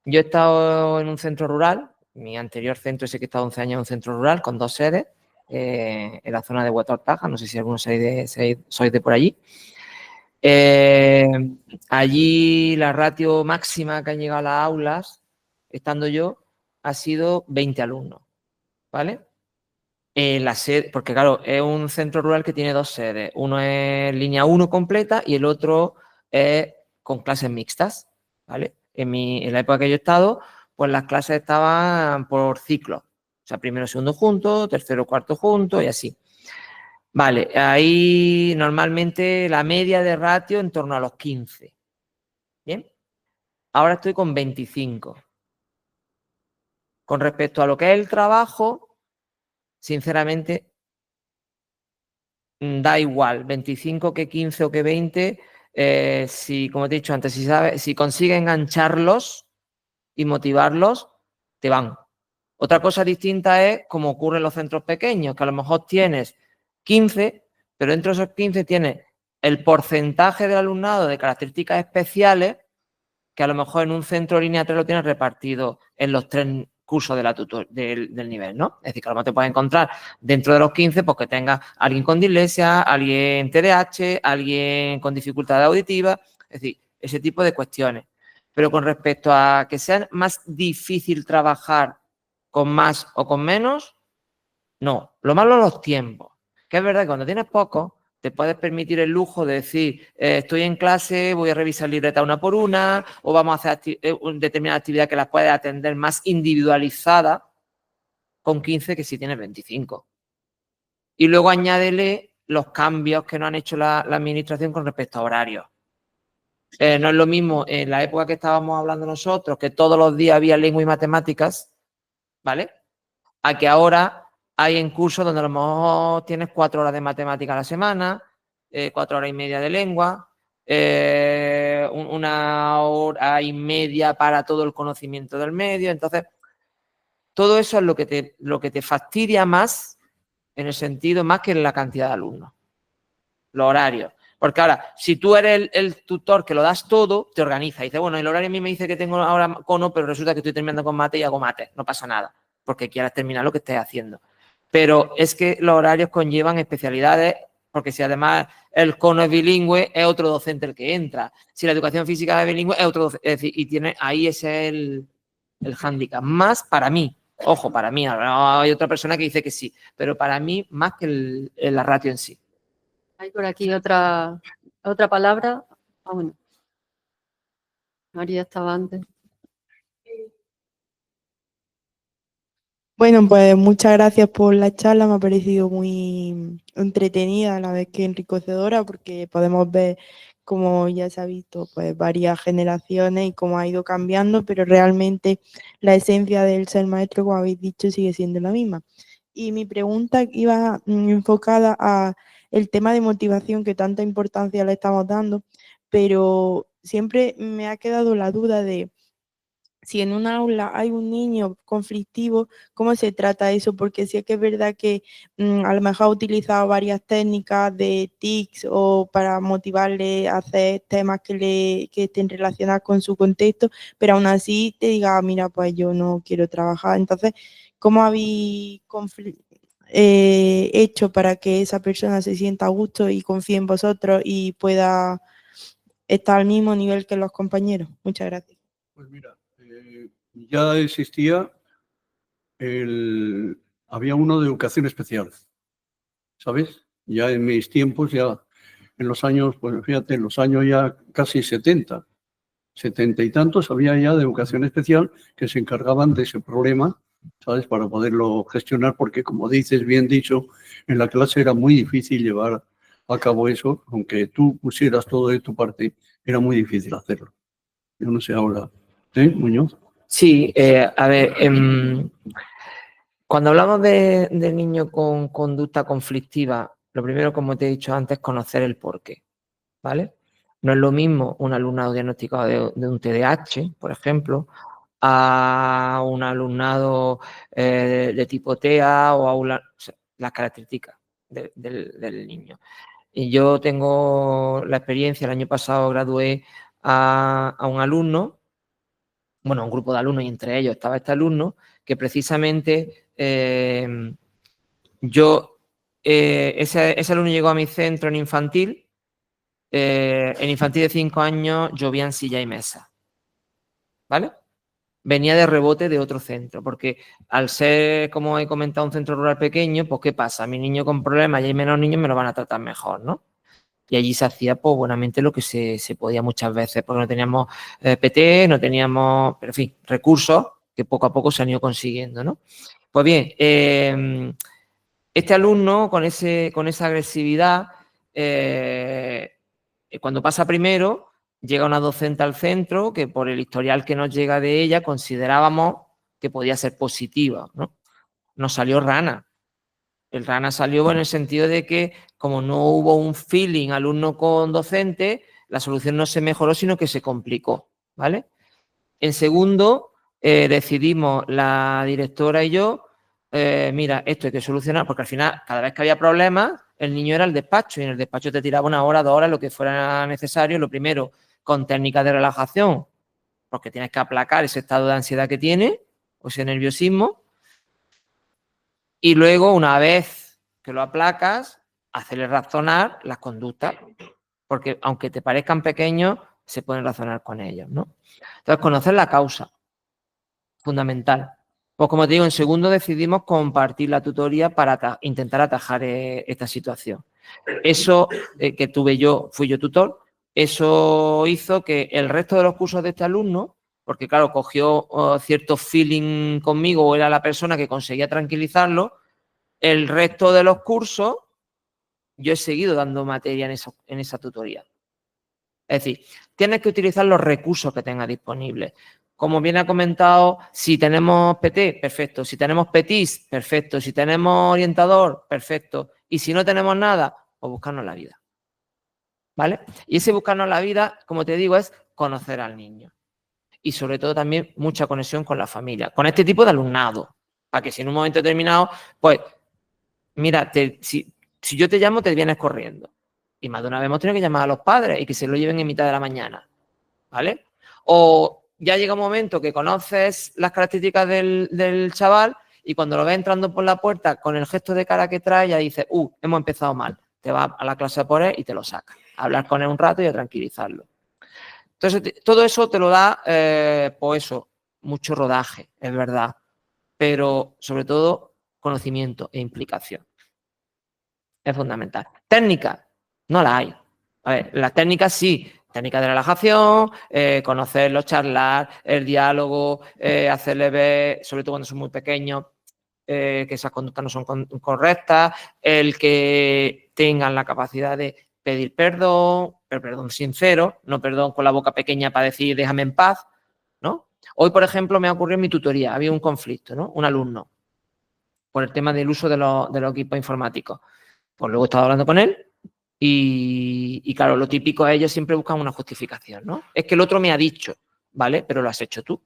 Yo he estado en un centro rural, mi anterior centro, ese que he estado 11 años en un centro rural con 2 sedes, en la zona de Huetortaja, no sé si algunos sois de por allí. Allí la ratio máxima que han llegado a las aulas, estando yo, ha sido 20 alumnos, ¿vale? La sede, porque claro, es un centro rural que tiene 2 sedes. Uno es línea 1 completa y el otro es con clases mixtas, ¿vale? En la época que yo he estado, pues las clases estaban por ciclos. O sea, primero, segundo juntos, tercero, cuarto juntos y así. Vale, ahí normalmente la media de ratio en torno a los 15. ¿Bien? Ahora estoy con 25. Con respecto a lo que es el trabajo, sinceramente, da igual, 25 que 15 o que 20, si, como te he dicho antes, si consigues engancharlos y motivarlos, te van. Otra cosa distinta es como ocurre en los centros pequeños, que a lo mejor tienes 15, pero dentro de esos 15 tienes el porcentaje del alumnado de características especiales que a lo mejor en un centro de línea 3 lo tienes repartido en los 3 cursos del nivel, ¿no? Es decir, que a lo mejor te puedes encontrar dentro de los 15 pues que tengas alguien con dislexia, alguien TDAH, alguien con dificultad auditiva, es decir, ese tipo de cuestiones. Pero con respecto a que sea más difícil trabajar con más o con menos, no. Lo malo son los tiempos. Que es verdad que cuando tienes poco, te puedes permitir el lujo de decir, estoy en clase, voy a revisar libreta una por una, o vamos a hacer determinada actividad que las puedes atender más individualizada con 15 que si tienes 25. Y luego añádele los cambios que nos han hecho la administración con respecto a horarios. No es lo mismo en la época que estábamos hablando nosotros, que todos los días había lengua y matemáticas, ¿vale? A que ahora hay en cursos donde a lo mejor tienes 4 horas de matemática a la semana, 4 horas y media de lengua, 1 hora y media para todo el conocimiento del medio. Entonces, todo eso es lo que te fastidia más, en el sentido más que la cantidad de alumnos. Los horarios. Porque ahora, si tú eres el tutor que lo das todo, te organiza. Y dices, bueno, el horario a mí me dice que tengo ahora cono, pero resulta que estoy terminando con mate y hago mate. No pasa nada, porque quieras terminar lo que estés haciendo. Pero es que los horarios conllevan especialidades, porque si además el cono es bilingüe, es otro docente el que entra. Si la educación física es bilingüe, es otro docente. Es decir, y tiene ahí ese es el hándicap. Más para mí. Ojo, para mí. Ahora hay otra persona que dice que sí, pero para mí más que la ratio en sí. Hay por aquí otra palabra. Ah, bueno. María estaba antes. Bueno, pues muchas gracias por la charla, me ha parecido muy entretenida a la vez que enriquecedora porque podemos ver, como ya se ha visto, pues varias generaciones y cómo ha ido cambiando, pero realmente la esencia del ser maestro, como habéis dicho, sigue siendo la misma. Y mi pregunta iba enfocada a el tema de motivación que tanta importancia le estamos dando, pero siempre me ha quedado la duda de si en un aula hay un niño conflictivo, ¿cómo se trata eso? Porque sí que es verdad que a lo mejor ha utilizado varias técnicas de TICs o para motivarle a hacer temas que estén relacionados con su contexto, pero aún así te diga, mira, pues yo no quiero trabajar. Entonces, ¿cómo habéis hecho para que esa persona se sienta a gusto y confíe en vosotros y pueda estar al mismo nivel que los compañeros? Muchas gracias. Pues mira, ya existía, había uno de educación especial, ¿sabes? Ya en mis tiempos, ya en los años, pues fíjate, en los años ya casi 70 y tantos, había ya de educación especial que se encargaban de ese problema, ¿sabes? Para poderlo gestionar, porque como dices, bien dicho, en la clase era muy difícil llevar a cabo eso, aunque tú pusieras todo de tu parte, era muy difícil hacerlo. Yo no sé ahora, Muñoz? Sí, a ver, cuando hablamos de niños con conducta conflictiva, lo primero, como te he dicho antes, es conocer el porqué, ¿vale? No es lo mismo un alumnado diagnosticado de un TDAH, por ejemplo, a un alumnado de tipo TEA o a las características del niño. Y yo tengo la experiencia, el año pasado gradué a un alumno, bueno, a un grupo de alumnos y entre ellos estaba este alumno, que precisamente ese alumno llegó a mi centro en infantil de 5 años llovía en silla y mesa, ¿vale? Venía de rebote de otro centro, porque al ser, como he comentado, un centro rural pequeño, pues ¿qué pasa? Mi niño con problemas y hay menos niños me lo van a tratar mejor, ¿no? Y allí se hacía, pues, buenamente lo que se podía muchas veces, porque no teníamos PT, no teníamos, pero en fin, recursos que poco a poco se han ido consiguiendo, ¿no? Pues bien, este alumno con esa agresividad, cuando pasa primero, llega una docente al centro que por el historial que nos llega de ella considerábamos que podía ser positiva, ¿no? Nos salió rana. El rana salió en el sentido de que como no hubo un feeling alumno con docente, la solución no se mejoró, sino que se complicó, ¿vale? En segundo, decidimos la directora y yo, mira, esto hay que solucionar, porque al final, cada vez que había problemas, el niño era el despacho y en el despacho te tiraba 1 hora, 2 horas, lo que fuera necesario. Lo primero, con técnicas de relajación, porque tienes que aplacar ese estado de ansiedad que tiene o ese nerviosismo. Y luego, una vez que lo aplacas, hacerle razonar las conductas, porque aunque te parezcan pequeños, se pueden razonar con ellos, ¿no? Entonces, conocer la causa, fundamental. Pues como te digo, en segundo decidimos compartir la tutoría para intentar atajar esta situación. Eso que fui yo tutor, eso hizo que el resto de los cursos de este alumno, porque claro, cogió cierto feeling conmigo o era la persona que conseguía tranquilizarlo, el resto de los cursos yo he seguido dando materia en esa tutoría. Es decir, tienes que utilizar los recursos que tengas disponibles. Como bien ha comentado, si tenemos PT, perfecto. Si tenemos PETIS, perfecto. Si tenemos orientador, perfecto. Y si no tenemos nada, pues buscarnos la vida. ¿Vale? Y ese buscarnos la vida, como te digo, es conocer al niño. Y sobre todo también mucha conexión con la familia, con este tipo de alumnado. Para que si en un momento determinado, pues, mira, si yo te llamo, te vienes corriendo. Y más de una vez hemos tenido que llamar a los padres y que se lo lleven en mitad de la mañana, ¿vale? O ya llega un momento que conoces las características del chaval y cuando lo ves entrando por la puerta con el gesto de cara que trae ya dices, hemos empezado mal. Te vas a la clase a por él y te lo sacas. A hablar con él un rato y a tranquilizarlo. Entonces, todo eso te lo da, pues eso, mucho rodaje, es verdad, pero sobre todo conocimiento e implicación. Es fundamental. Técnicas, no las hay. A ver, las técnicas sí, técnicas de relajación, conocerlos, charlar, el diálogo, hacerles ver, sobre todo cuando son muy pequeños, que esas conductas no son correctas, el que tengan la capacidad de pedir perdón, pero perdón sincero, no perdón con la boca pequeña para decir déjame en paz, ¿no? Hoy, por ejemplo, me ha ocurrido en mi tutoría, había un conflicto, ¿no? Un alumno, por el tema del uso de los equipos informáticos. Pues luego he estado hablando con él y claro, lo típico es ellos siempre buscan una justificación, ¿no? Es que el otro me ha dicho, ¿vale? Pero lo has hecho tú.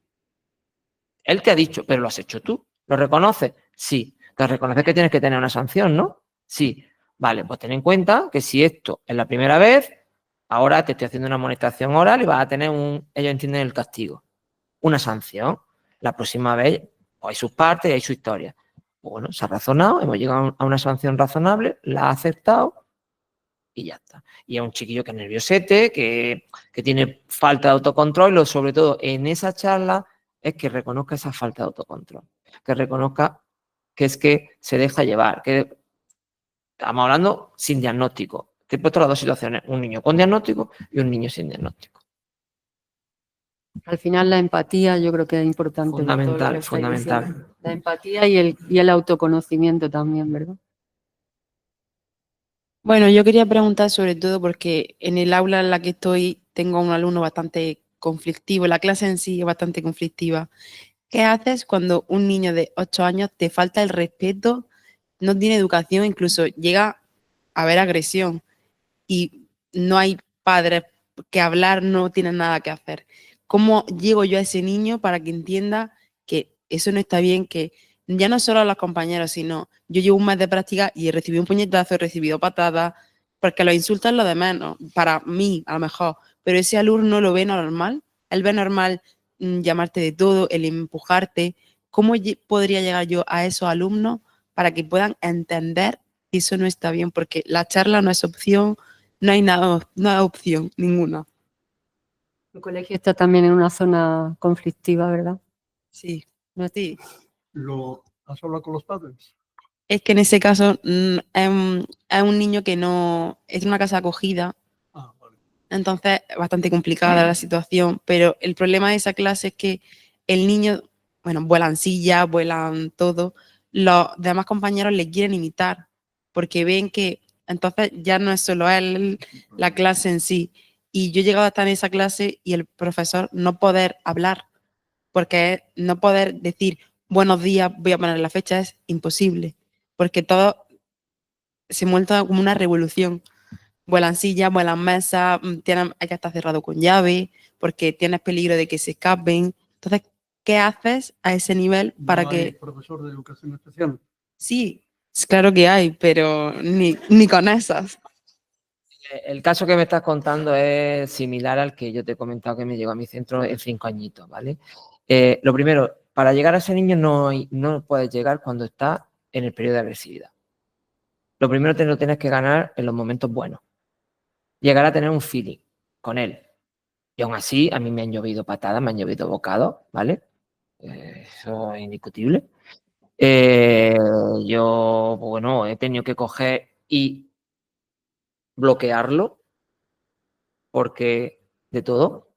Él te ha dicho, pero lo has hecho tú. ¿Lo reconoces? Sí. Entonces reconoces que tienes que tener una sanción, ¿no? Sí. Vale, pues ten en cuenta que si esto es la primera vez, ahora te estoy haciendo una amonestación oral y vas a tener ellos entienden el castigo, una sanción. La próxima vez, pues hay sus partes y hay su historia. Pues bueno, se ha razonado, hemos llegado a una sanción razonable, la ha aceptado y ya está. Y es un chiquillo que es nerviosete, que tiene falta de autocontrol y sobre todo en esa charla es que reconozca esa falta de autocontrol, que reconozca que es que se deja llevar, que estamos hablando sin diagnóstico. Te he puesto las dos situaciones, un niño con diagnóstico y un niño sin diagnóstico. Al final la empatía yo creo que es importante. de todo lo que Fundamental, estáis fundamental. diciendo. La empatía y el autoconocimiento también, ¿verdad? Bueno, yo quería preguntar sobre todo porque en el aula en la que estoy tengo a un alumno bastante conflictivo, la clase en sí es bastante conflictiva. ¿Qué haces cuando un niño de 8 años te falta el respeto, no tiene educación, incluso llega a haber agresión y no hay padres que hablar, no tienen nada que hacer? ¿Cómo llego yo a ese niño para que entienda que eso no está bien, que ya no solo a los compañeros, sino yo llevo un mes de práctica y he recibido un puñetazo, he recibido patadas, porque los insultos es lo de menos, para mí a lo mejor, pero ese alumno lo ve normal, él ve normal llamarte de todo, el empujarte. ¿Cómo podría llegar yo a esos alumnos para que puedan entender que eso no está bien? Porque la charla no es opción, no hay nada, no hay opción ninguna. El colegio está también en una zona conflictiva, ¿verdad? Sí, No sí. ¿Lo has hablado con los padres? Es que en ese caso es un niño que no es una casa acogida, Ah, vale. entonces es bastante complicada la situación, pero el problema de esa clase es que el niño, bueno, vuelan sillas, vuelan todo, los demás compañeros le quieren imitar, porque ven que entonces ya no es solo él, la clase en sí. Y yo he llegado a estar en esa clase y el profesor no poder hablar, porque no poder decir buenos días, voy a poner la fecha, es imposible, porque todo se monta como una revolución. Vuelan sillas, vuelan mesas, hay que estar cerrado con llave, porque tienes peligro de que se escapen. Entonces, ¿qué haces a ese nivel para ¿No hay que...? profesor de educación especial? Sí, claro que hay, pero ni con esas. El caso que me estás contando es similar al que yo te he comentado que me llegó a mi centro en 5 añitos, ¿vale? Lo primero, para llegar a ese niño no puedes llegar cuando está en el periodo de agresividad. Lo primero te lo tienes que ganar en los momentos buenos. Llegar a tener un feeling con él. Y aún así, a mí me han llovido patadas, me han llovido bocados, ¿vale? Eso es indiscutible. Yo, bueno, he tenido que coger y bloquearlo porque de todo.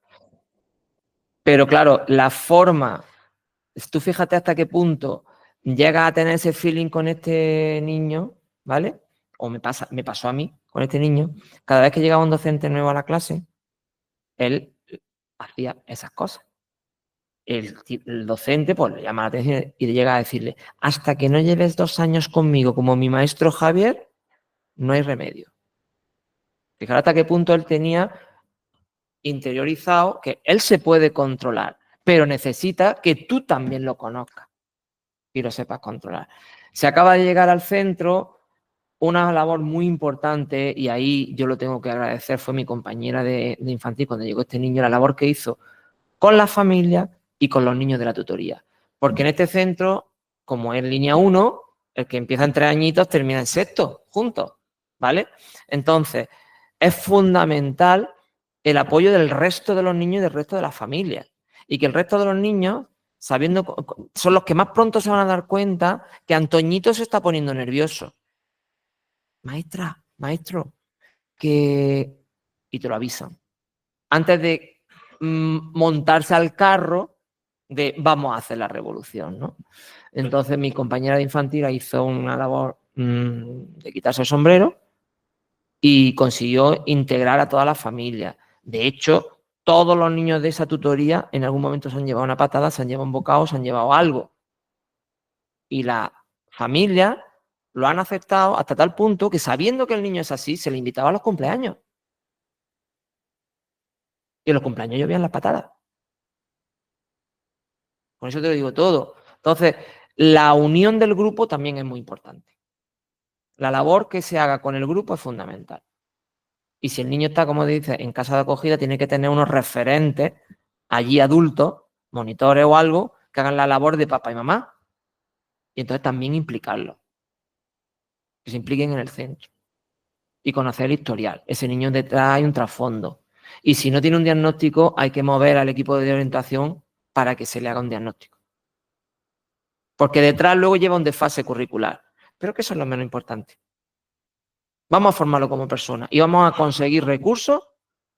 Pero claro, la forma, tú fíjate hasta qué punto llegas a tener ese feeling con este niño, ¿vale? O me pasó a mí con este niño. Cada vez que llegaba un docente nuevo a la clase, él hacía esas cosas. El docente pues le llama la atención y le llega a decirle, hasta que no lleves 2 años conmigo como mi maestro Javier, no hay remedio. Fíjate hasta qué punto él tenía interiorizado que él se puede controlar, pero necesita que tú también lo conozcas y lo sepas controlar. Se acaba de llegar al centro una labor muy importante, y ahí yo lo tengo que agradecer, fue mi compañera de infantil cuando llegó este niño, la labor que hizo con las familias y con los niños de la tutoría. Porque en este centro, como es línea 1, el que empieza en 3 añitos termina en 6º, juntos, ¿vale? Entonces, es fundamental el apoyo del resto de los niños y del resto de las familias. Y que el resto de los niños, sabiendo, son los que más pronto se van a dar cuenta que Antoñito se está poniendo nervioso. Maestra, maestro, que... Y te lo avisan. Antes de montarse al carro de vamos a hacer la revolución, ¿no? Entonces mi compañera de infantil hizo una labor de quitarse el sombrero y consiguió integrar a toda la familia. De hecho, todos los niños de esa tutoría en algún momento se han llevado una patada, se han llevado un bocado, se han llevado algo. Y la familia lo han aceptado hasta tal punto que, sabiendo que el niño es así, se le invitaba a los cumpleaños. Y en los cumpleaños llovían las patadas. Con eso te lo digo todo. Entonces, la unión del grupo también es muy importante. La labor que se haga con el grupo es fundamental. Y si el niño está, como dice, en casa de acogida, tiene que tener unos referentes, allí adultos, monitores o algo, que hagan la labor de papá y mamá. Y entonces también implicarlos. Que se impliquen en el centro. Y conocer el historial. Ese niño detrás hay un trasfondo. Y si no tiene un diagnóstico, hay que mover al equipo de orientación para que se le haga un diagnóstico. Porque detrás luego lleva un desfase curricular. Pero que eso es lo menos importante. Vamos a formarlo como persona y vamos a conseguir recursos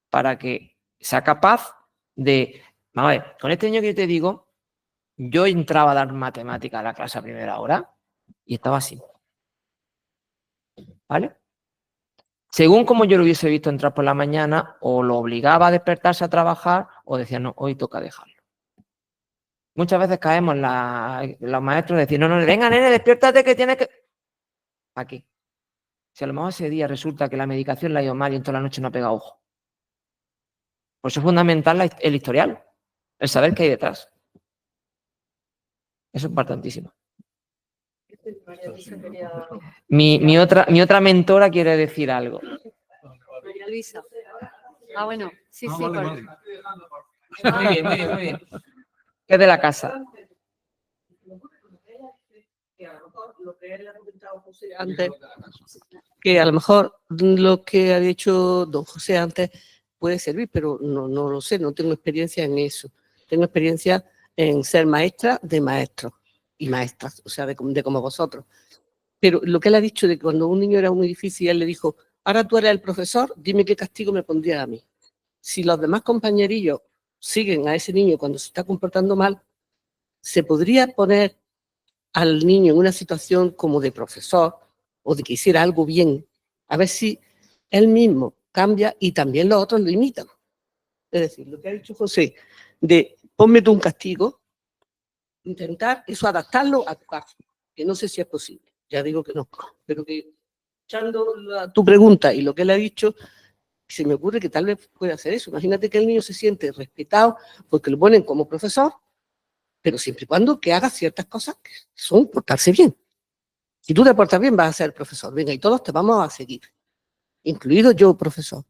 para que sea capaz de... A ver, con este niño que yo te digo, yo entraba a dar matemáticas a la clase a primera hora y estaba así. ¿Vale? Según como yo lo hubiese visto entrar por la mañana, o lo obligaba a despertarse a trabajar o decía, no, hoy toca dejarlo. Muchas veces caemos los maestros decir, no, venga, nene, despiértate que tienes que... ¿Para qué? Si a lo mejor ese día resulta que la medicación la ha ido mal y en toda la noche no ha pegado ojo. Por eso es fundamental el historial, el saber qué hay detrás. Eso es importantísimo. Mi otra mentora quiere decir algo. María Luisa. Ah, bueno, sí, sí. Vale, vale. Muy bien, muy bien, muy bien. Es de la casa. Que a lo mejor lo que ha dicho don José antes puede servir, pero no lo sé, no tengo experiencia en eso. Tengo experiencia en ser maestra de maestros y maestras, o sea, de como vosotros. Pero lo que él ha dicho de que cuando un niño era muy difícil, él le dijo, ahora tú eres el profesor, dime qué castigo me pondría a mí. Si los demás compañerillos siguen a ese niño cuando se está comportando mal, se podría poner al niño en una situación como de profesor o de que hiciera algo bien, a ver si él mismo cambia y también los otros lo imitan. Es decir, lo que ha dicho José, de ponme tú un castigo, intentar eso adaptarlo a tu caso, que no sé si es posible, ya digo que no, pero que echando tu pregunta y lo que él ha dicho, se me ocurre que tal vez pueda hacer eso. Imagínate que el niño se siente respetado porque lo ponen como profesor, pero siempre y cuando que haga ciertas cosas que son portarse bien. Si tú te portas bien, vas a ser profesor. Venga, y todos te vamos a seguir, incluido yo, profesor.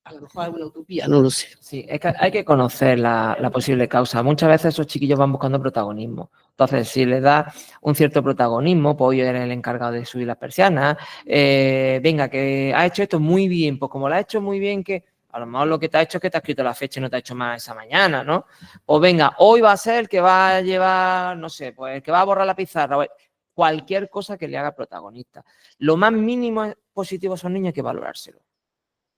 A lo mejor es una utopía, no lo sé. Sí, es que hay que conocer la posible causa. Muchas veces esos chiquillos van buscando protagonismo. Entonces, si le das un cierto protagonismo, pues hoy eres el encargado de subir las persianas, venga, que ha hecho esto muy bien, pues como lo ha hecho muy bien, que a lo mejor lo que te ha hecho es que te ha escrito la fecha y no te ha hecho más esa mañana, ¿no? O venga, hoy va a ser el que va a llevar, no sé, pues el que va a borrar la pizarra, cualquier cosa que le haga protagonista. Lo más mínimo positivo a esos niños hay que valorárselo.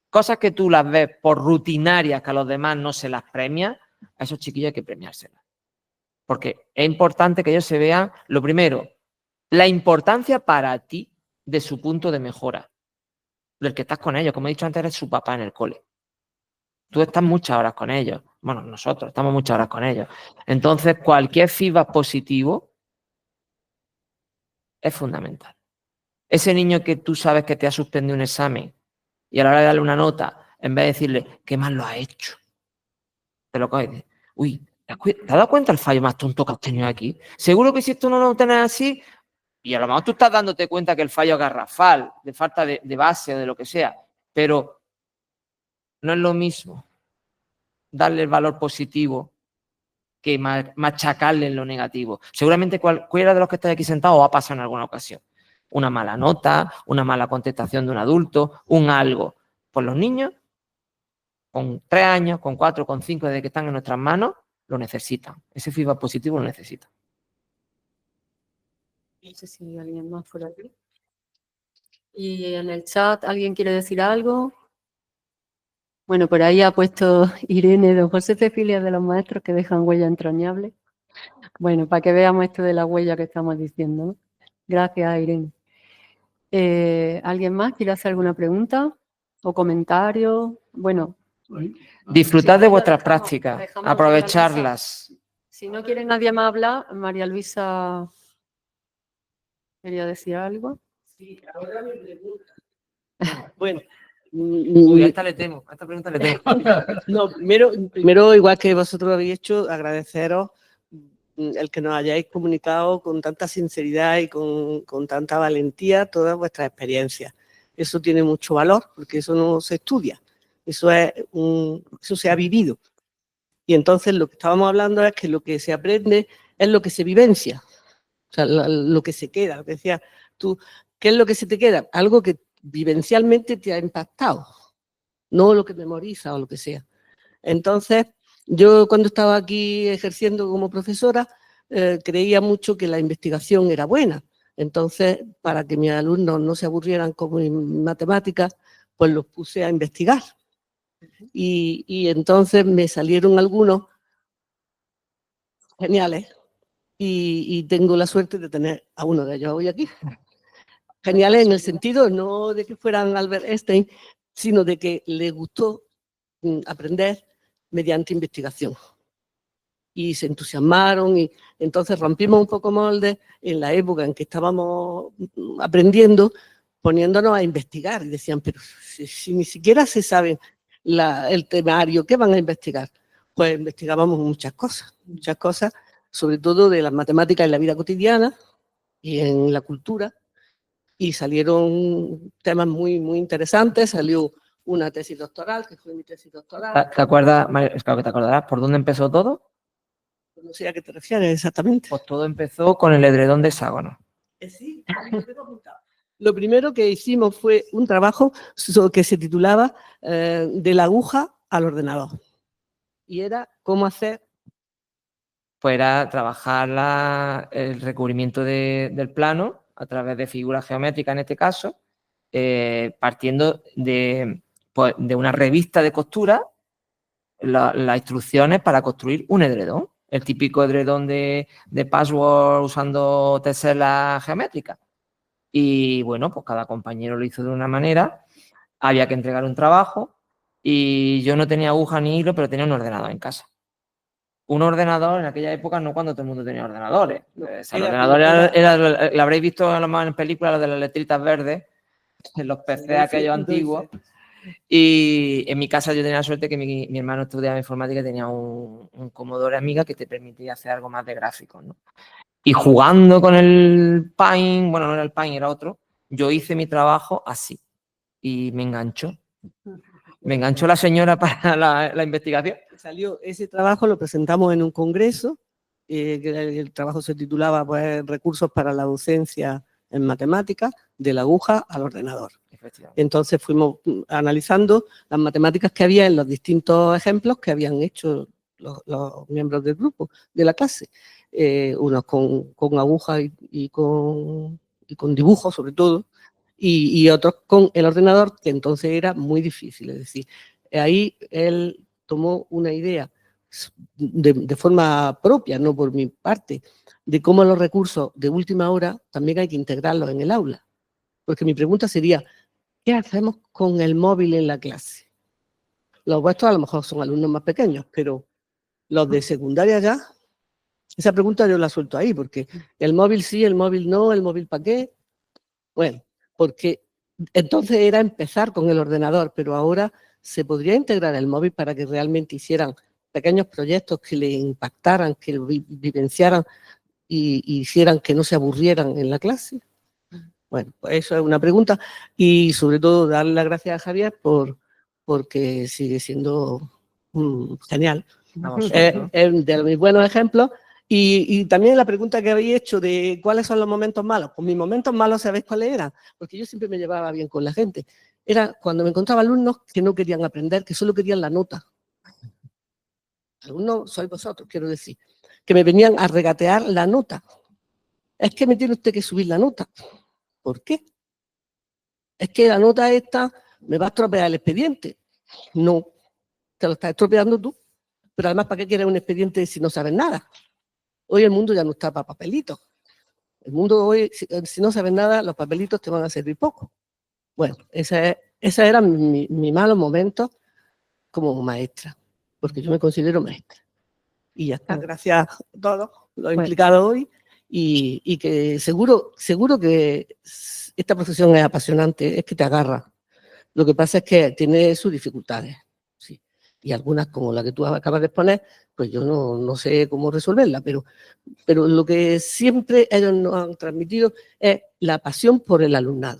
Cosas que tú las ves por rutinarias que a los demás no se las premia, a esos chiquillos hay que premiárselas. Porque es importante que ellos se vean, lo primero, la importancia para ti de su punto de mejora, del que estás con ellos. Como he dicho antes, eres su papá en el cole. Tú estás muchas horas con ellos. Bueno, nosotros estamos muchas horas con ellos. Entonces, cualquier feedback positivo es fundamental. Ese niño que tú sabes que te ha suspendido un examen y a la hora de darle una nota, en vez de decirle, ¿qué mal lo has hecho? Te lo coges y dices, uy, ¿te has dado cuenta el fallo más tonto que has tenido aquí? Seguro que si esto no lo tenés así, Y a lo mejor tú estás dándote cuenta que el fallo es garrafal, de falta de base o de lo que sea, pero no es lo mismo darle el valor positivo que machacarle en lo negativo. Seguramente cualquiera de los que estáis aquí sentados ha pasado en alguna ocasión. Una mala nota, una mala contestación de un adulto, un algo. Pues los niños, con 3 años, con 4, con 5, desde que están en nuestras manos, lo necesitan. Ese feedback positivo lo necesitan. No sé si hay alguien más por aquí. Y en el chat, ¿alguien quiere decir algo? Bueno, por ahí ha puesto Irene, don José Cecilia, de los maestros que dejan huella entrañable. Bueno, para que veamos esto de la huella que estamos diciendo, ¿no? Gracias, Irene. ¿Alguien más quiere hacer alguna pregunta o comentario? Bueno. Disfrutad Si de no, vuestras dejamos prácticas, a María Luisa. aprovecharlas. Si no quiere nadie más hablar, María Luisa quería decir algo. Sí, ahora me pregunta. Bueno, Uy, a esta le temo, a esta pregunta le temo. no, primero, igual que vosotros habéis hecho, agradeceros el que nos hayáis comunicado con tanta sinceridad y con tanta valentía todas vuestras experiencias. Eso tiene mucho valor, porque eso no se estudia, eso se ha vivido. Y entonces lo que estábamos hablando es que lo que se aprende es lo que se vivencia, o sea, lo que se queda. Decías tú, ¿qué es lo que se te queda? Algo que vivencialmente te ha impactado, no lo que memoriza o lo que sea. Entonces, yo cuando estaba aquí ejerciendo como profesora, creía mucho que la investigación era buena. Entonces, para que mis alumnos no se aburrieran como en matemáticas, pues los puse a investigar. Y entonces me salieron algunos geniales y tengo la suerte de tener a uno de ellos hoy aquí. Geniales en el sentido no de que fueran Albert Einstein, sino de que les gustó aprender mediante investigación. Y se entusiasmaron y entonces rompimos un poco moldes en la época en que estábamos aprendiendo, poniéndonos a investigar. Y decían, pero si ni siquiera se sabe el temario, ¿qué van a investigar? Pues investigábamos muchas cosas, sobre todo de las matemáticas en la vida cotidiana y en la cultura. Y salieron temas muy, muy interesantes. Salió una tesis doctoral, que fue mi tesis doctoral. ¿Te acuerdas, María? Claro que te acordarás, ¿por dónde empezó todo? No sé a qué te refieres exactamente. Pues todo empezó con el edredón de hexágono. Sí, lo tengo apuntado. Lo primero que hicimos fue un trabajo que se titulaba De la aguja al ordenador. Y era cómo hacer... Pues era trabajar el recubrimiento del plano a través de figuras geométricas en este caso, partiendo de una revista de costura, las instrucciones para construir un edredón, el típico edredón de patchwork usando teselas geométricas. Y bueno, pues cada compañero lo hizo de una manera, había que entregar un trabajo y yo no tenía aguja ni hilo, pero tenía un ordenador en casa. Un ordenador en aquella época, no cuando todo el mundo tenía ordenadores. El ordenador lo habréis visto a lo mejor en películas, lo de las letritas verdes, en los PC aquellos antiguos. Y en mi casa yo tenía la suerte que mi hermano estudiaba informática y tenía un Commodore Amiga que te permitía hacer algo más de gráficos, ¿no? Y jugando con el Paint, bueno, no era el Paint, era otro, yo hice mi trabajo así. Y me enganchó. Me enganchó la señora para la investigación. Salió ese trabajo, lo presentamos en un congreso, que el trabajo se titulaba pues, Recursos para la docencia en matemáticas, de la aguja al ordenador. Entonces fuimos analizando las matemáticas que había en los distintos ejemplos que habían hecho los miembros del grupo, de la clase. Unos con aguja y con dibujos sobre todo, y otros con el ordenador, que entonces era muy difícil. Es decir, ahí él tomó una idea de forma propia, no por mi parte, de cómo los recursos de última hora también hay que integrarlos en el aula. Porque mi pregunta sería, ¿qué hacemos con el móvil en la clase? Los vuestros a lo mejor son alumnos más pequeños, pero los de secundaria ya, esa pregunta yo la suelto ahí, porque el móvil sí, el móvil no, el móvil ¿para qué? Bueno, porque entonces era empezar con el ordenador, pero ahora se podría integrar el móvil para que realmente hicieran pequeños proyectos que le impactaran, que lo vivenciaran y hicieran que no se aburrieran en la clase. Bueno, pues eso es una pregunta. Y sobre todo darle las gracias a Javier porque sigue siendo genial. Vamos, Es de mis buenos ejemplos. Y también la pregunta que habéis hecho de cuáles son los momentos malos. Pues mis momentos malos, ¿sabéis cuáles eran? Porque yo siempre me llevaba bien con la gente. Era cuando me encontraba alumnos que no querían aprender, que solo querían la nota. Alumnos sois vosotros, quiero decir, que me venían a regatear la nota. Es que me tiene usted que subir la nota. ¿Por qué? Es que la nota esta me va a estropear el expediente. No, te lo estás estropeando tú. Pero además, ¿para qué quieres un expediente si no sabes nada? Hoy el mundo ya no está para papelitos. El mundo hoy, si no sabes nada, los papelitos te van a servir poco. Bueno, ese era mi malo momento como maestra, porque yo me considero maestra. Y ya está, gracias a todos los implicados hoy, y que seguro que esta profesión es apasionante, es que te agarra. Lo que pasa es que tiene sus dificultades, sí. Y algunas, como la que tú acabas de exponer, pues yo no sé cómo resolverla, pero lo que siempre ellos nos han transmitido es la pasión por el alumnado.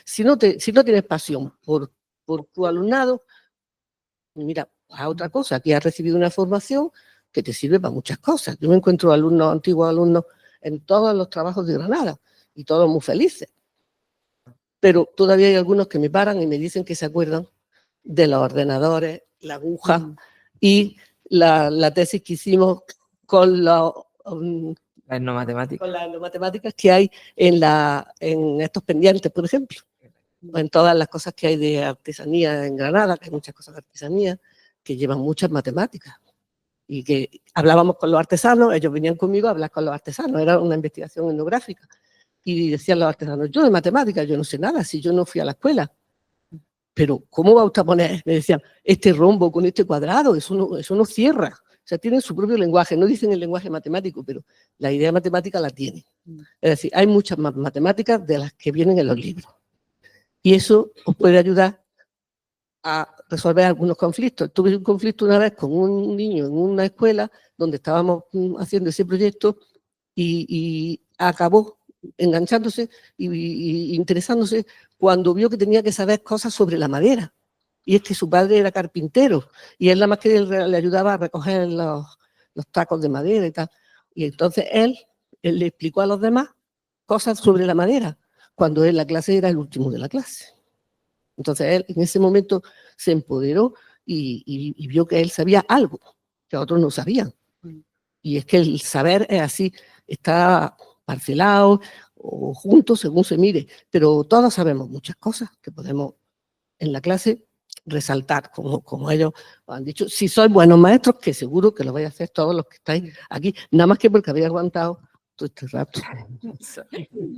Si no tienes pasión por tu alumnado, mira, a otra cosa, aquí has recibido una formación que te sirve para muchas cosas. Yo me encuentro antiguos alumnos en todos los trabajos de Granada y todos muy felices. Pero todavía hay algunos que me paran y me dicen que se acuerdan de los ordenadores, la aguja y la tesis que hicimos con las matemáticas que hay en estos pendientes, por ejemplo. O en todas las cosas que hay de artesanía en Granada, que hay muchas cosas de artesanía que llevan muchas matemáticas. Y que hablábamos con los artesanos, ellos venían conmigo a hablar con los artesanos, era una investigación etnográfica. Y decían los artesanos, yo de matemáticas, yo no sé nada, si yo no fui a la escuela. Pero, ¿cómo va usted a poner? Me decían, este rombo con este cuadrado, eso no cierra. O sea, tienen su propio lenguaje, no dicen el lenguaje matemático, pero la idea matemática la tienen. Es decir, hay muchas más matemáticas de las que vienen en los libros. Y eso os puede ayudar a resolver algunos conflictos. Tuve un conflicto una vez con un niño en una escuela donde estábamos haciendo ese proyecto y acabó enganchándose y interesándose cuando vio que tenía que saber cosas sobre la madera. Y es que su padre era carpintero y él nada más que le ayudaba a recoger los tacos de madera y tal. Y entonces él le explicó a los demás cosas sobre la madera, cuando en la clase era el último de la clase. Entonces él en ese momento se empoderó y vio que él sabía algo que otros no sabían. Y es que el saber es así, está parcelado o junto según se mire, pero todos sabemos muchas cosas que podemos en la clase resaltar, como ellos han dicho. Si sois buenos maestros, que seguro que lo vais a hacer todos los que estáis aquí, nada más que porque habéis aguantado todo este rato.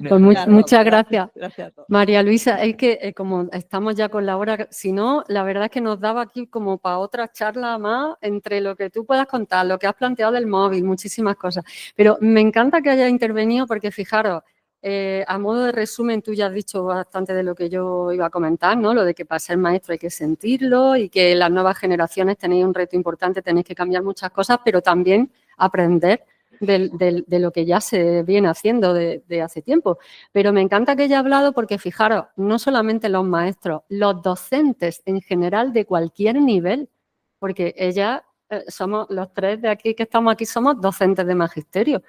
Pues muchas gracias. Gracias a todos. María Luisa, es que como estamos ya con la hora, si no, la verdad es que nos daba aquí como para otra charla más entre lo que tú puedas contar, lo que has planteado del móvil, muchísimas cosas. Pero me encanta que hayas intervenido porque fijaros, a modo de resumen, tú ya has dicho bastante de lo que yo iba a comentar, ¿no? Lo de que para ser maestro hay que sentirlo y que las nuevas generaciones tenéis un reto importante, tenéis que cambiar muchas cosas, pero también aprender de lo que ya se viene haciendo de hace tiempo. Pero me encanta que haya hablado porque, fijaros, no solamente los maestros, los docentes en general de cualquier nivel, porque somos los tres de aquí que estamos aquí, somos docentes de magisterio.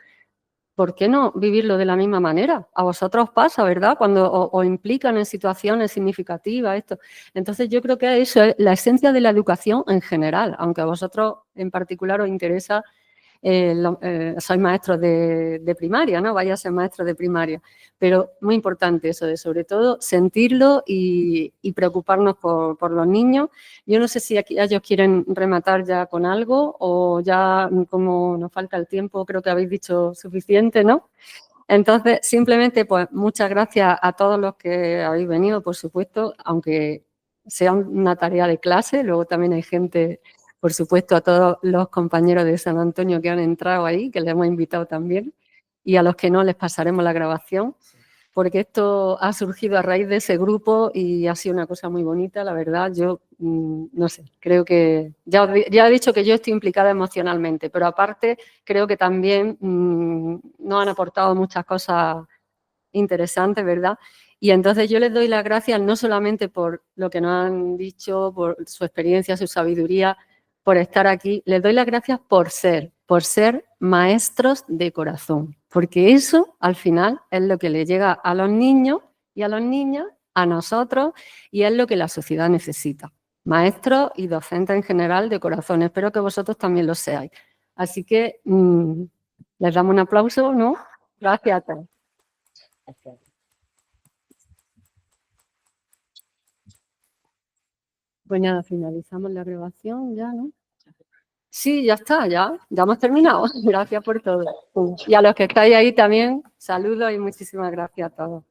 ¿Por qué no vivirlo de la misma manera? A vosotros os pasa, ¿verdad? Cuando os implican en situaciones significativas, esto. Entonces, yo creo que eso es la esencia de la educación en general, aunque a vosotros en particular os interesa, sois maestros de primaria, ¿no? Vais a ser maestros de primaria. Pero muy importante eso de, sobre todo, sentirlo y preocuparnos por los niños. Yo no sé si aquí ellos quieren rematar ya con algo o ya, como nos falta el tiempo, creo que habéis dicho suficiente, ¿no? Entonces, simplemente, pues, muchas gracias a todos los que habéis venido, por supuesto, aunque sea una tarea de clase, luego también hay gente, por supuesto, a todos los compañeros de San Antonio que han entrado ahí, que les hemos invitado también, y a los que no les pasaremos la grabación, porque esto ha surgido a raíz de ese grupo y ha sido una cosa muy bonita, la verdad. Yo no sé, creo que ya he dicho que yo estoy implicada emocionalmente, pero aparte creo que también nos han aportado muchas cosas interesantes, ¿verdad? Y entonces yo les doy las gracias no solamente por lo que nos han dicho, por su experiencia, su sabiduría, por estar aquí, les doy las gracias por ser maestros de corazón, porque eso al final es lo que le llega a los niños y a las niñas, a nosotros, y es lo que la sociedad necesita. Maestros y docentes en general de corazón. Espero que vosotros también lo seáis. Así que les damos un aplauso, ¿no? Gracias a todos. Pues nada, finalizamos la grabación ya, ¿no? Sí, ya está, ya hemos terminado. Gracias por todo. Y a los que estáis ahí también, saludos y muchísimas gracias a todos.